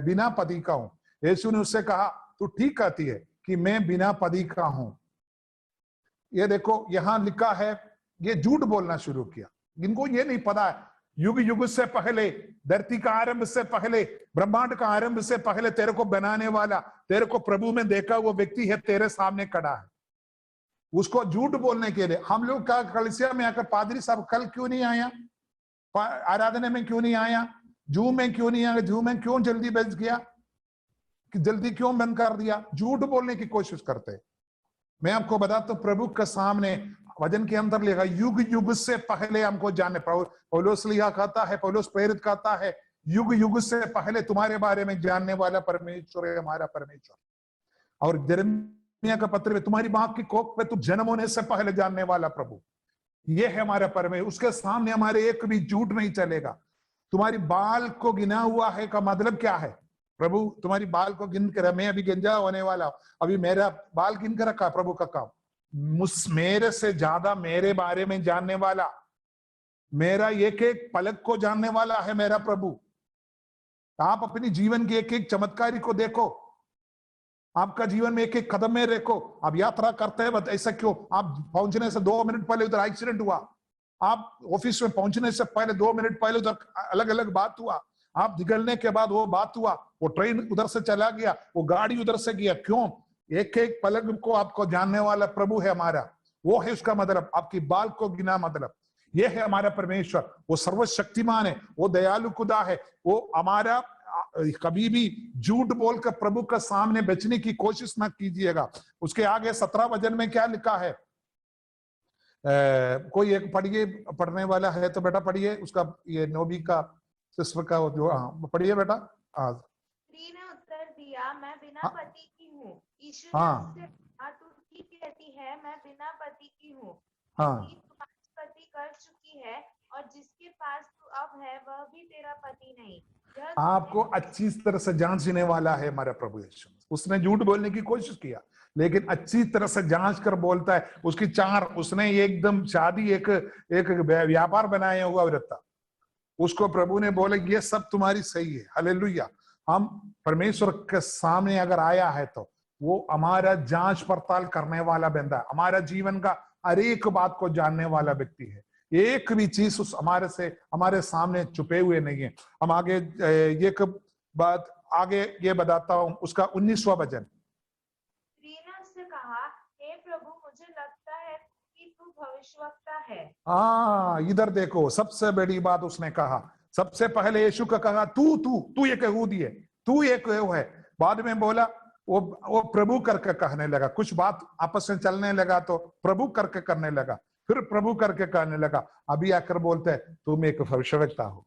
Speaker 2: बिना पति का हूं। यीशु ने उससे कहा, तू ठीक कहती है कि मैं बिना पति का हूं। ये देखो यहां लिखा है, ये झूठ बोलना शुरू किया। इनको ये नहीं पता है, युग युग से पहले, धरती का आरंभ से पहले, ब्रह्मांड का आरंभ से पहले तेरे को बनाने वाला, तेरे को प्रभु में देखा वो व्यक्ति है, तेरे सामने खड़ा है। उसको झूठ बोलने के लिए हम लोग का कलीसिया में आकर, पादरी साहब कल क्यों नहीं आया, आराधना में क्यों नहीं आया, जूम में क्यों नहीं आया, जूम में क्यों जल्दी बंद किया, कि जल्दी क्यों बंद कर दिया, झूठ बोलने की कोशिश करते हैं। मैं आपको बताता हूं, प्रभु के सामने वचन के अंदर लिखा, युग युग से पहले हमको जाने। पौलुस लिखा कहता है, पौलुस प्रेरित कहता है, युग युग से पहले तुम्हारे बारे में जानने वाला परमेश्वर है हमारा परमेश्वर। और यिर्मयाह का पत्र में, तुम्हारी बाप की कोख पे तुम जन्म होने से पहले जानने वाला प्रभु, ये है हमारा परमेश्वर। उसके सामने हमारे एक भी झूठ नहीं चलेगा। तुम्हारी बाल को गिना हुआ है का मतलब क्या है, प्रभु तुम्हारी बाल को गिन कर, मैं अभी गंजा होने वाला, अभी मेरा बाल गिन कर रखा, प्रभु का काम। मेरे से ज्यादा मेरे बारे में जानने वाला, मेरा एक एक पलक को जानने वाला है मेरा प्रभु। आप अपनी जीवन की एक एक चमत्कारी को देखो, आपका जीवन में एक एक कदम में देखो। आप यात्रा करते हैं, ऐसा क्यों, आप पहुंचने से 2 मिनट पहले उधर एक्सीडेंट हुआ, आप ऑफिस में पहुंचने से पहले 2 मिनट पहले उधर अलग अलग बात हुआ, आप निकलने के बाद वो बात हुआ, वो ट्रेन उधर से चला गया, वो गाड़ी उधर से गया, क्यों? एक एक पलक को आपको जानने वाला प्रभु है हमारा। वो है उसका मतलब, आपकी बाल को गिना मतलब। ये है हमारा परमेश्वर, वो सर्वशक्तिमान है, वो दयालु खुदा है। वो हमारा, कभी भी झूठ बोलकर प्रभु के सामने बचने की कोशिश ना कीजिएगा। उसके आगे 17 वचन में क्या लिखा है, कोई एक पढ़िए, पढ़ने वाला है तो बेटा पढ़िए उसका, ये नोबी का सिस्टर का जो, हाँ पढ़िए बेटा।
Speaker 3: स्त्री ने उत्तर दिया, मैं बिना पति की हूँ। यीशु ने उससे कहा, तू ठीक कहती है, मैं बिना पति की हूँ। तुम्हारी पति कर चुकी है, और जिसके पास तू अब है वह भी तेरा पति नहीं।
Speaker 2: आपको अच्छी तरह से जांचने वाला है हमारा प्रभु यीशु। उसने झूठ बोलने की कोशिश किया, लेकिन अच्छी तरह से जांच कर बोलता है। उसकी उसने एकदम शादी एक व्यापार बनाया हुआ रहता। उसको प्रभु ने बोले, ये सब तुम्हारी सही है, हालेलुया। हम परमेश्वर के सामने अगर आया है तो वो हमारा जांच पड़ताल करने वाला बंदा है, हमारा जीवन का हर एक बात को जानने वाला व्यक्ति है। एक भी चीज उस हमारे सामने छुपे हुए नहीं है। हम आगे ये बात आगे ये बताता हूं, उसका 19वां वचन।
Speaker 3: स्त्री ने उससे कहा, हे प्रभु, मुझे लगता है कि तू भविष्यवक्ता है।
Speaker 2: इधर देखो, सबसे बड़ी बात उसने कहा। सबसे पहले यीशु का कहा, तू एक यहूदी है, तू एक है। बाद में बोला, वो प्रभु करके कहने लगा। कुछ बात आपस में चलने लगा तो प्रभु करके करने लगा, फिर प्रभु करके कहने लगा। अभी आकर बोलते हैं, तुम एक भविष्यवक्ता हो।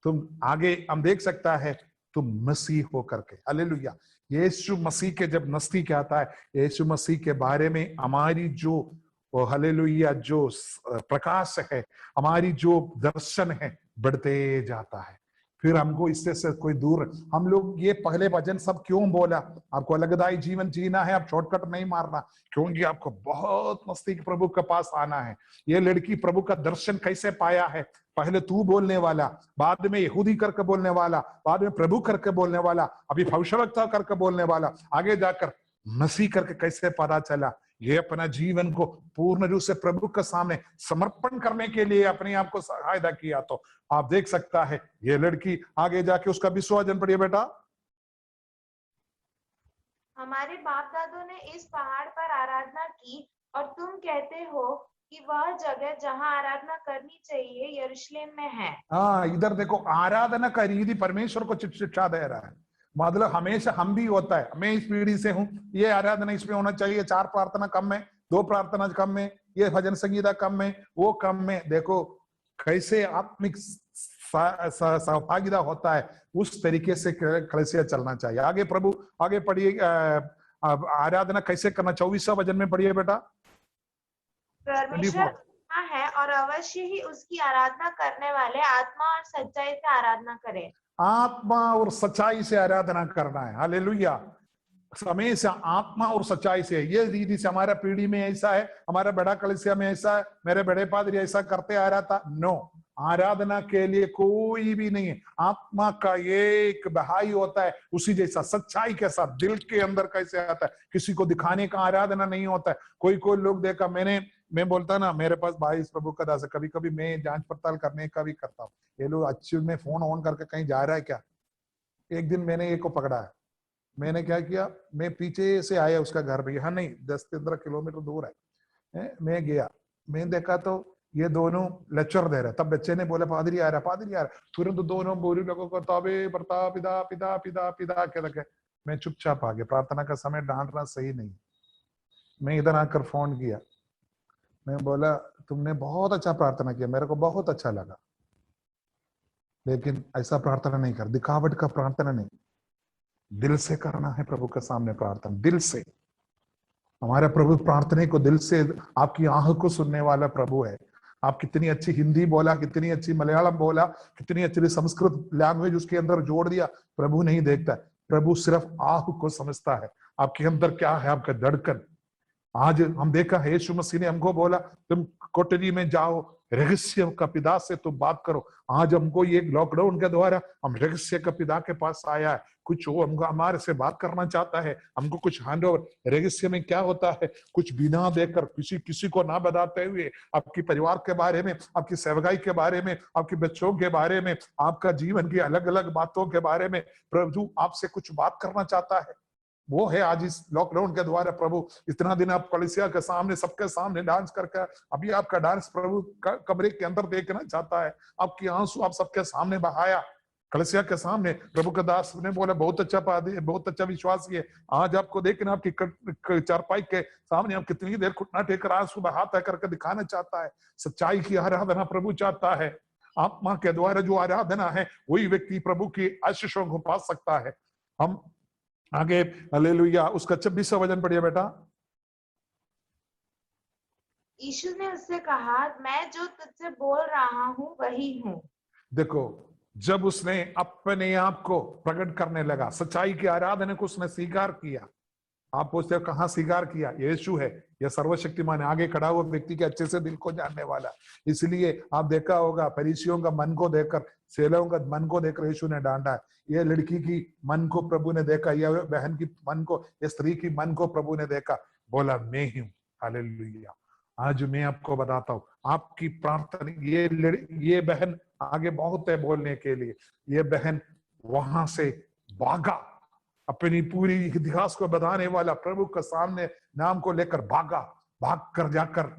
Speaker 2: तुम आगे हम देख सकता है, तुम मसीह हो करके, हालेलुया। यीशु मसीह के जब नजदीक आता है, यीशु मसीह के बारे में हमारी जो हालेलुया जो प्रकाश है, हमारी जो दर्शन है, बढ़ते जाता है। फिर हमको इससे से कोई दूर, हम लोग ये पहले वचन सब क्यों बोला, आपको अलगदाई जीवन जीना है, आप शॉर्टकट नहीं मारना, क्योंकि आपको बहुत नजदीक प्रभु के पास आना है। ये लड़की प्रभु का दर्शन कैसे पाया है, पहले तू बोलने वाला, बाद में यहूदी करके बोलने वाला, बाद में प्रभु करके बोलने वाला, अभी भविष्यवक्ता करके बोलने वाला, आगे जाकर मसीह करके कैसे पता चला। ये अपना जीवन को पूर्ण रूप से प्रभु के सामने समर्पण करने के लिए अपने आप को सहायता किया। तो आप देख सकता है, ये लड़की आगे जाके उसका 20वां वचन पढ़िए बेटा।
Speaker 3: हमारे बाप दादों ने इस पहाड़ पर आराधना की, और तुम कहते हो कि वह जगह जहां आराधना करनी चाहिए यरूशलेम में है।
Speaker 2: इधर देखो, आराधना का रीति परमेश्वर को शिक्षा दे रहा है। मतलब हमेशा हम भी होता है, मैं इस पीढ़ी से हूं, ये आराधना इसमें होना चाहिए, 4 प्रार्थना कम में, 2 प्रार्थना कम में, ये भजन संगीता कम में, वो कम में। देखो कैसे आत्मिक सहभागिता होता है, उस तरीके से कलीसिया चलना चाहिए। आगे प्रभु आगे पढ़िए, आराधना कैसे करना, 24वां वचन में पढ़िए बेटा।
Speaker 3: परमेश्वर आत्मा है और अवश्य ही उसकी आराधना करने वाले आत्मा और सच्चाई से आराधना करें।
Speaker 2: आत्मा और सच्चाई से आराधना करना है, हालेलुया। हमेशा आत्मा और सच्चाई से। ये रीति से हमारा पीढ़ी में ऐसा है, हमारा बड़ा कलीसिया में ऐसा है, मेरे बड़े पादरी ऐसा करते आ रहा था। नो, आराधना के लिए कोई भी नहीं है, आत्मा का एक बहाई होता है, उसी जैसा सच्चाई के साथ दिल के अंदर कैसे आता है। किसी को दिखाने का आराधना नहीं होता है। कोई लोग देखा, मैं बोलता ना, मेरे पास भाई इस प्रभु का दास है, कभी कभी मैं जांच पड़ताल करने का भी करता हूँ, ये लोग अच्छे में फोन ऑन करके कहीं जा रहा है क्या। एक दिन मैंने एक को पकड़ा है, मैंने क्या किया, मैं पीछे से आया उसका घर पे, यहाँ नहीं 10-15 किलोमीटर दूर है। मैं गया, मैं देखा तो ये दोनों लेक्चर दे रहे। तब बच्चे ने बोला पादरी आ रहा। तुरंत दोनों बोरी लोगों को ताबे बरता पिता पिता पिता पिता के लगे। मैं चुपचाप आ गया, प्रार्थना का समय डांटना सही नहीं। मैं इधर आकर फोन किया, मैं बोला तुमने बहुत अच्छा प्रार्थना किया, मेरे को बहुत अच्छा लगा, लेकिन ऐसा प्रार्थना नहीं कर, दिखावट का प्रार्थना नहीं, दिल से करना है प्रभु के सामने प्रार्थना, दिल से। हमारा प्रभु प्रार्थना को दिल से, आपकी आंख को सुनने वाला प्रभु है। आप कितनी अच्छी हिंदी बोला, कितनी अच्छी मलयालम बोला, कितनी अच्छी संस्कृत लैंग्वेज उसके अंदर जोड़ दिया, प्रभु नहीं देखता। प्रभु सिर्फ आंख को समझता है, आपके अंदर क्या है, आपका धड़कन। आज हम देखा है, यीशु मसीह ने हमको बोला तुम कोठरी में जाओ, रहस्य का पिता से तुम बात करो। आज हमको ये लॉकडाउन के द्वारा हम रहस्य का पिता के पास आया है, कुछ वो हमको हमारे से बात करना चाहता है, हमको कुछ हैंड ओवर। रहस्य में क्या होता है, कुछ बिना देकर, किसी को ना बताते हुए, आपकी परिवार के बारे में, आपकी सेवकाई के बारे में, आपके बच्चों के बारे में, आपका जीवन की अलग अलग बातों के बारे में प्रभु आपसे कुछ बात करना चाहता है। वो है आज इस लॉकडाउन के द्वारा प्रभु इतना दिन आप कलीसिया के सामने, सबके सामने डांस करके, अभी आपका डांस प्रभु कमरे के अंदर देखना चाहता है। आपकी आंसू आप सबके सामने बहाया कलीसिया के सामने। प्रभु का दास ने बोला बहुत अच्छा पादरी, बहुत अच्छा विश्वासी है। आज आपको देखना, आपकी चारपाई के सामने आप कितनी देर घुटना टेकर आंसू बहाता करके दिखाना चाहता है। सच्चाई की आराधना प्रभु चाहता है। आत्मा के द्वारा जो आराधना है, वही व्यक्ति प्रभु की आशीषों को पा सकता है। हम आगे हालेलुया, उसका 26वां वचन पढ़िए बेटा।
Speaker 3: यीशु ने उससे कहा, मैं जो तुझसे बोल रहा हूँ वही हूँ। देखो,
Speaker 2: जब उसने अपने आप को प्रकट करने लगा, सच्चाई की आराधना को उसने स्वीकार किया। आप पूछते हो कहाँ स्वीकार किया, यीशु है, यह सर्वशक्तिमान है, आगे खड़ा हुआ व्यक्ति के अच्छे से दिल को जानने वाला। इसलिए आप देखा होगा, फरीसियों का मन को देखकर, सेलों का मन को देखकर यीशु ने डांटा है। यह लड़की की मन को प्रभु ने देखा, यह बहन की मन को, यह स्त्री की मन को प्रभु ने देखा, बोला मैं ही हूँ। हालेलुया। आज मैं आपको बताता हूँ, आपकी प्रार्थना, ये बहन आगे बहुत है बोलने के लिए। ये बहन वहां से भागा, अपनी पूरी इतिहास को बताने वाला प्रभु के सामने नाम को लेकर भागा, भाग कर जाकर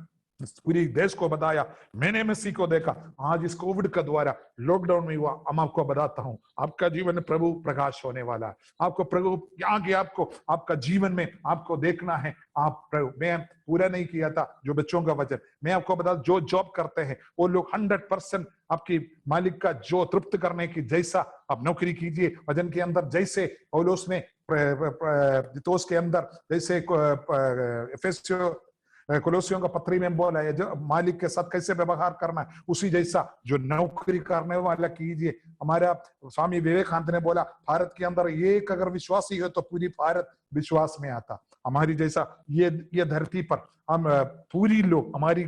Speaker 2: पूरी देश को बताया, मैंने मसीह को देखा। आज इस कोविड का द्वारा लॉकडाउन में हुआ, हम आपको बताता हूं, आपका जीवन में प्रभु प्रकाश होने वाला है। आपको प्रभु आगे, आपको आपका जीवन में आपको देखना है। आप प्रभु, मैं पूरा नहीं किया था जो बच्चों का वचन, मैं आपको बता, जो जॉब करते हैं वो लोग 100% आपकी मालिक का जो तृप्त करने की, जैसा आप नौकरी कीजिए वजन के अंदर, जैसे पौलुस ने तीतुस के अंदर, जैसे कोलोसियों का पत्री में बोला है, जो मालिक के साथ कैसे व्यवहार करना है, उसी जैसा जो नौकरी करने वाला कीजिए। हमारा स्वामी विवेकानंद ने बोला, भारत के अंदर एक अगर विश्वासी है तो पूरी भारत विश्वास में आता। हमारी जैसा ये धरती पर हम पूरी लोग, हमारी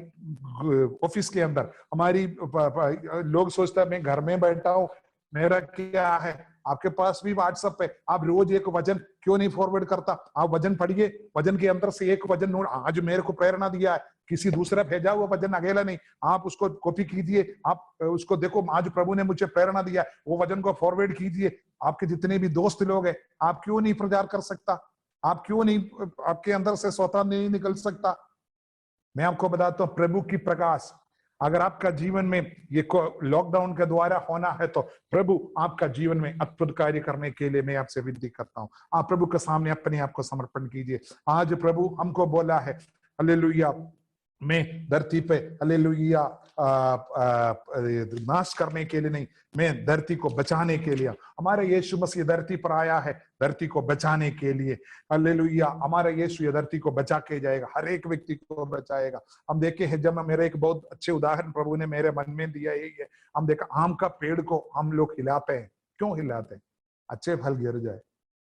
Speaker 2: ऑफिस के अंदर हमारी लोग सोचता है मैं घर में बैठा हूं, मेरा क्या है। आपके पास भी व्हाट्सएप पे आप रोज एक वचन क्यों नहीं फॉरवर्ड करता? आप वचन पढ़िए, वचन के अंदर से एक वचन नोट, आज मेरे को प्रेरणा दिया है, किसी दूसरा भेजा हुआ वचन अकेला नहीं, आप उसको कॉपी कीजिए, आप उसको देखो, आज प्रभु ने मुझे प्रेरणा दिया, वो वचन को फॉरवर्ड कीजिए। आपके जितने भी दोस्त लोग हैं, आप क्यों नहीं प्रचार कर सकता? आप क्यों नहीं, आपके अंदर से स्वतः नहीं निकल सकता? मैं आपको बताता हूँ, प्रभु की प्रकाश अगर आपका जीवन में ये लॉकडाउन के द्वारा होना है तो प्रभु आपका जीवन में अद्भुत कार्य करने के लिए मैं आपसे विनती करता हूं। आप प्रभु के सामने अपने आप को समर्पण कीजिए। आज प्रभु हमको बोला है हालेलुया, मैं धरती पे हालेलुया नाश करने के लिए नहीं, मैं धरती को बचाने के लिए। हमारा यीशु मसीह धरती पर आया है धरती को बचाने के लिए। हालेलुया, हमारा यीशु ये धरती को बचा के जाएगा, हर एक व्यक्ति को बचाएगा। हम देखे हैं, जब मेरे एक बहुत अच्छे उदाहरण प्रभु ने मेरे मन में दिया यही है। हम देखा आम का पेड़ को हम लोग हिलाते हैं, क्यों हिलाते हैं? अच्छे फल गिर जाए।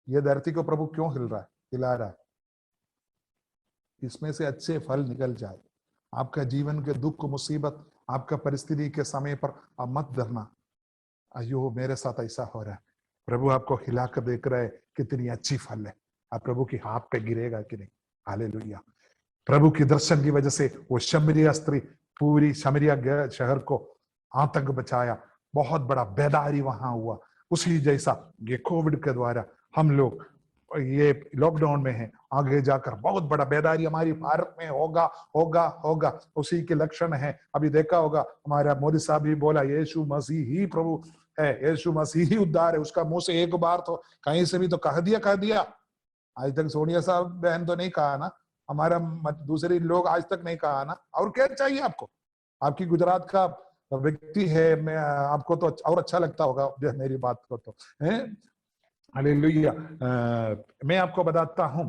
Speaker 2: ये धरती को प्रभु क्यों हिला रहा है? इसमें से अच्छे फल निकल जाए। आपका जीवन के दुख मुसीबत आपका परिस्थिति के समय पर आप मत डरना, अयो मेरे साथ ऐसा हो रहा है। प्रभु आपको हिलाकर देख रहा है, कितनी अच्छी फल है। आप प्रभु की हाथ पे गिरेगा कि नहीं? हालेलुया। प्रभु की दर्शन की वजह से वो शमरिया स्त्री पूरी शमरिया शहर को आतंक बचाया, बहुत बड़ा बेदारी वहां हुआ। उसी जैसा ये कोविड के द्वारा हम लोग ये लॉकडाउन में है, आगे जाकर बहुत बड़ा बेदारी हमारी भारत में होगा होगा होगा। उसी के लक्षण है। अभी देखा होगा हमारा मोदी साहब भी बोला यीशु मसीह ही प्रभु है, यीशु मसीह ही उद्धार है। उसका मुंह से एक बार तो कहीं से भी तो कह दिया। आज तक सोनिया साहब बहन तो नहीं कहा ना, हमारा दूसरे लोग आज तक नहीं कहा ना। और क्या चाहिए आपको? आपकी गुजरात का व्यक्ति है, मैं आपको तो और अच्छा लगता होगा मेरी बात को तो है। हालेलुया। मैं आपको बताता हूं,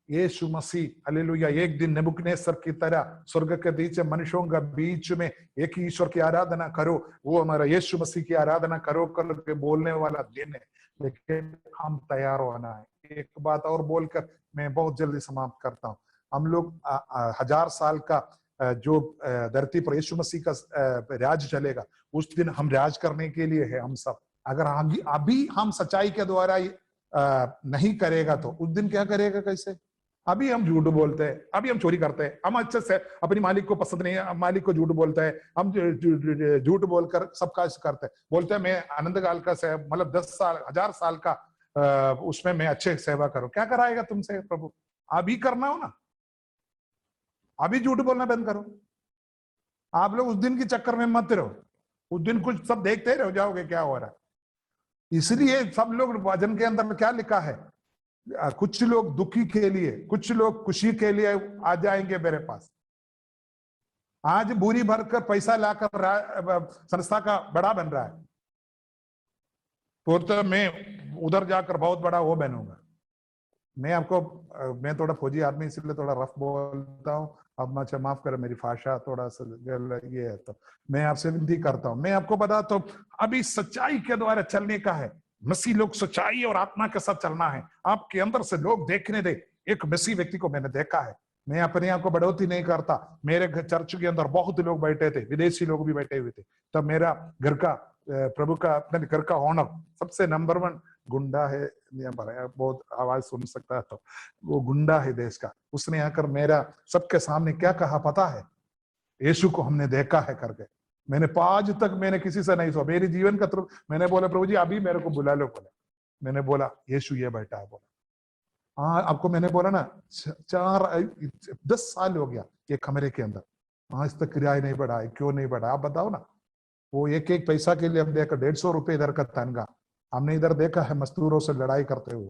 Speaker 2: यीशु मसीह हालेलुया एक दिन नेबुकदनेस्सर की तरह स्वर्ग के नीचे मनुष्यों के बीच में एक ही ईश्वर की आराधना करो, वो हमारा यीशु मसीह की आराधना करो करके बोलने वाला दिन है। लेकिन हम तैयार होना है। एक बात और बोलकर मैं बहुत जल्दी समाप्त करता हूँ। हम लोग 1000 साल का जो धरती पर यीशु मसीह का राज चलेगा, उस दिन हम राज करने के लिए है हम सब। अगर अभी हम सच्चाई के द्वारा नहीं करेगा तो उस दिन क्या करेगा? कैसे? अभी हम झूठ बोलते हैं, अभी हम चोरी करते हैं, हम अच्छे से अपनी मालिक को पसंद नहीं है, मालिक को झूठ बोलता है, हम झूठ बोलकर सब काज करते हैं। बोलते हैं मैं आनंद काल का मतलब 10 साल 1000 साल का उसमें मैं अच्छे सेवा करूं। क्या कराएगा तुमसे प्रभु? अभी करना हो ना, अभी झूठ बोलना बंद करो। आप लोग उस दिन के चक्कर में मत रहो। उस दिन कुछ सब देखते रह जाओगे क्या हो रहा है। इसलिए सब लोग वचन के अंदर में क्या लिखा है, कुछ लोग दुखी के लिए, कुछ लोग खुशी के लिए आ जाएंगे मेरे पास। आज बुरी भरकर पैसा लाकर संस्था का बड़ा बन रहा है, तो मैं उधर जाकर बहुत बड़ा वो बनूंगा। मैं थोड़ा फौजी आदमी इसलिए थोड़ा रफ बोलता हूँ। अब मुझे माफ करें, मेरी भाषा थोड़ा सा ये है, तो मैं आपसे विनती करता हूँ। मैं आपको बताता हूँ, अभी सच्चाई के द्वारा चलने का है। मसीह लोग सच्चाई और आत्मा के साथ चलना है। आपके अंदर से लोग देखने दे। एक मसीह व्यक्ति को मैंने देखा है, मैं अपने आप को बढ़ोतरी नहीं करता। मेरे चर्च के अंदर बहुत लोग बैठे थे, विदेशी लोग भी बैठे हुए थे। तब मेरा घर का प्रभु का अपने घर का ओनर सबसे नंबर 1 गुंडा है, बहुत आवाज सुन सकता है तो वो गुंडा है देश का। उसने आकर मेरा सबके सामने क्या कहा पता है? यीशु को हमने देखा है करके। मैंने आज तक मैंने किसी से नहीं सुना मेरी जीवन का। मैंने बोला प्रभु जी अभी मेरे को बुला लो। बोला, मैंने बोला यीशु ये बैठा है। बोला हाँ, आपको मैंने बोला ना 10 साल हो गया ये कमरे के अंदर, आज तक किराया नहीं बढ़ा है। क्यों नहीं बढ़ा? आप बताओ ना। वो एक पैसा के लिए हम देखा 150 रुपए इधर का तनखा हमने इधर देखा है। मजदूरों से लड़ाई करते हुए,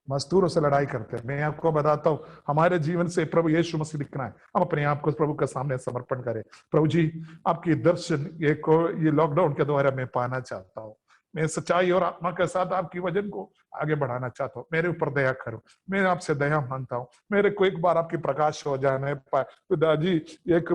Speaker 2: मजदूरों से लड़ाई करते हैं। मैं आपको बताता हूँ, हमारे जीवन से प्रभु यीशु मसीह दिखना है। हम अपने आप को प्रभु के सामने समर्पण करें। प्रभु जी आपकी दर्शन ये लॉकडाउन के द्वारा मैं पाना चाहता हूँ। मैं सच्चाई और आत्मा के साथ आपकी वचन को आगे बढ़ाना चाहता हूँ। मेरे ऊपर दया करो, मैं आपसे दया मांगता हूँ। मेरे को एक बार आपकी प्रकाश हो जाने पाए। पिताजी एक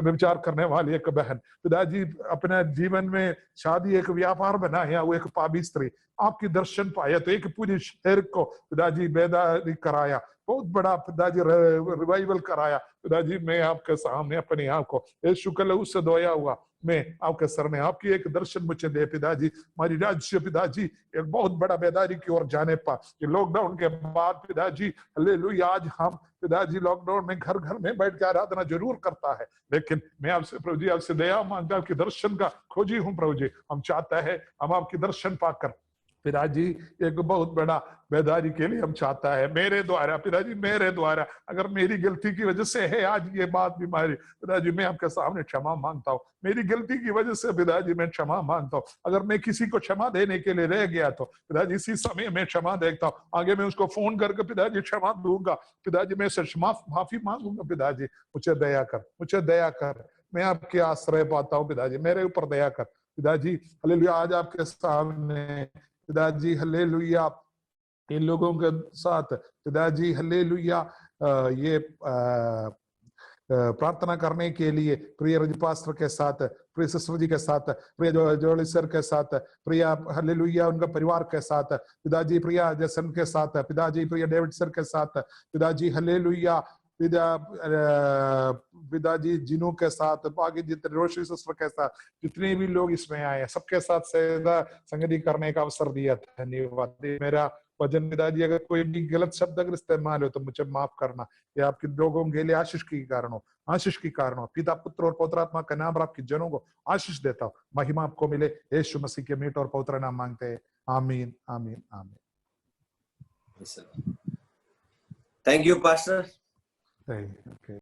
Speaker 2: विचार करने वाली एक बहन, पिताजी अपने जीवन में शादी एक व्यापार बनाया, वो एक पापी स्त्री आपकी दर्शन पाया तो एक पूरी शहर को पिताजी बेदारी कराया, बहुत बड़ा पिताजी रिवाइवल कराया। पिताजी मैं आपके सामने अपने आप को यीशु के लहू से धोया हुआ मैं आपके सरने आपकी एक दर्शन मुझे दे पिताजी। हमारी राज्य पिताजी एक बहुत बड़ा बेदारी की ओर जाने पा। ये लॉकडाउन के बाद पिताजी हालेलुया आज हम पिताजी लॉकडाउन में घर घर में बैठ के आराधना जरूर करता है, लेकिन मैं आपसे प्रभु जी आपसे दया मांगता, आपके दर्शन का खोजी हूँ प्रभु जी। हम चाहते हैं हम आपकी दर्शन पाकर पिताजी एक बहुत बड़ा बेदारी के लिए हम चाहता है, मेरे द्वारा पिताजी, मेरे द्वारा अगर मेरी गलती की वजह से है आज ये बात बीमारी, पिताजी मैं आपके सामने क्षमा मांगता हूँ, मेरी गलती की वजह से पिताजी मैं क्षमा मांगता हूँ। अगर मैं किसी को क्षमा देने के लिए रह गया तो पिताजी इसी समय मैं क्षमा देखता हूँ, आगे मैं उसको फोन करके पिताजी क्षमा दूंगा, पिताजी मैं से माफी मांगूंगा, पिताजी मुझे दया कर, मुझे दया कर, मैं आपके आश्रय पाता हूँ, पिताजी मेरे ऊपर दया कर। पिताजी हालेलुया, आज आपके सामने पिताजी हालेलुया इन लोगों के साथ पिताजी हालेलुया ये प्रार्थना करने के लिए प्रिय रज पास्टर के साथ, प्रिय सिस्टर जी के साथ, प्रिय जोली सर के साथ, प्रिय हालेलुया उनका परिवार के साथ, पिताजी प्रिया जैसन के साथ, पिताजी प्रिय डेविड सर के साथ, पिताजी हालेलुया पिताजी जिनू के साथ, बाकी जितने रोशनी सिस्टर के साथ, जितने भी लोग इसमें आए सबके साथ सेवा संगति करने का अवसर दिया, धन्यवाद। मेरा वचन पिताजी अगर कोई भी गलत शब्द अगर इस्तेमाल हो तो मुझे माफ करना, ये आपके लोगों के लिए आशीष की कारण हो, आशीष की कारण हो। पिता पुत्र और पवित्र आत्मा का नाम आपके जनों को आशीष देता हूँ, महिमा आपको मिले, यीशु मसीह के मीठ और पवित्र नाम मांगते हैं, आमीन आमीन आमीन।
Speaker 1: Thank you pastor.
Speaker 2: Okay.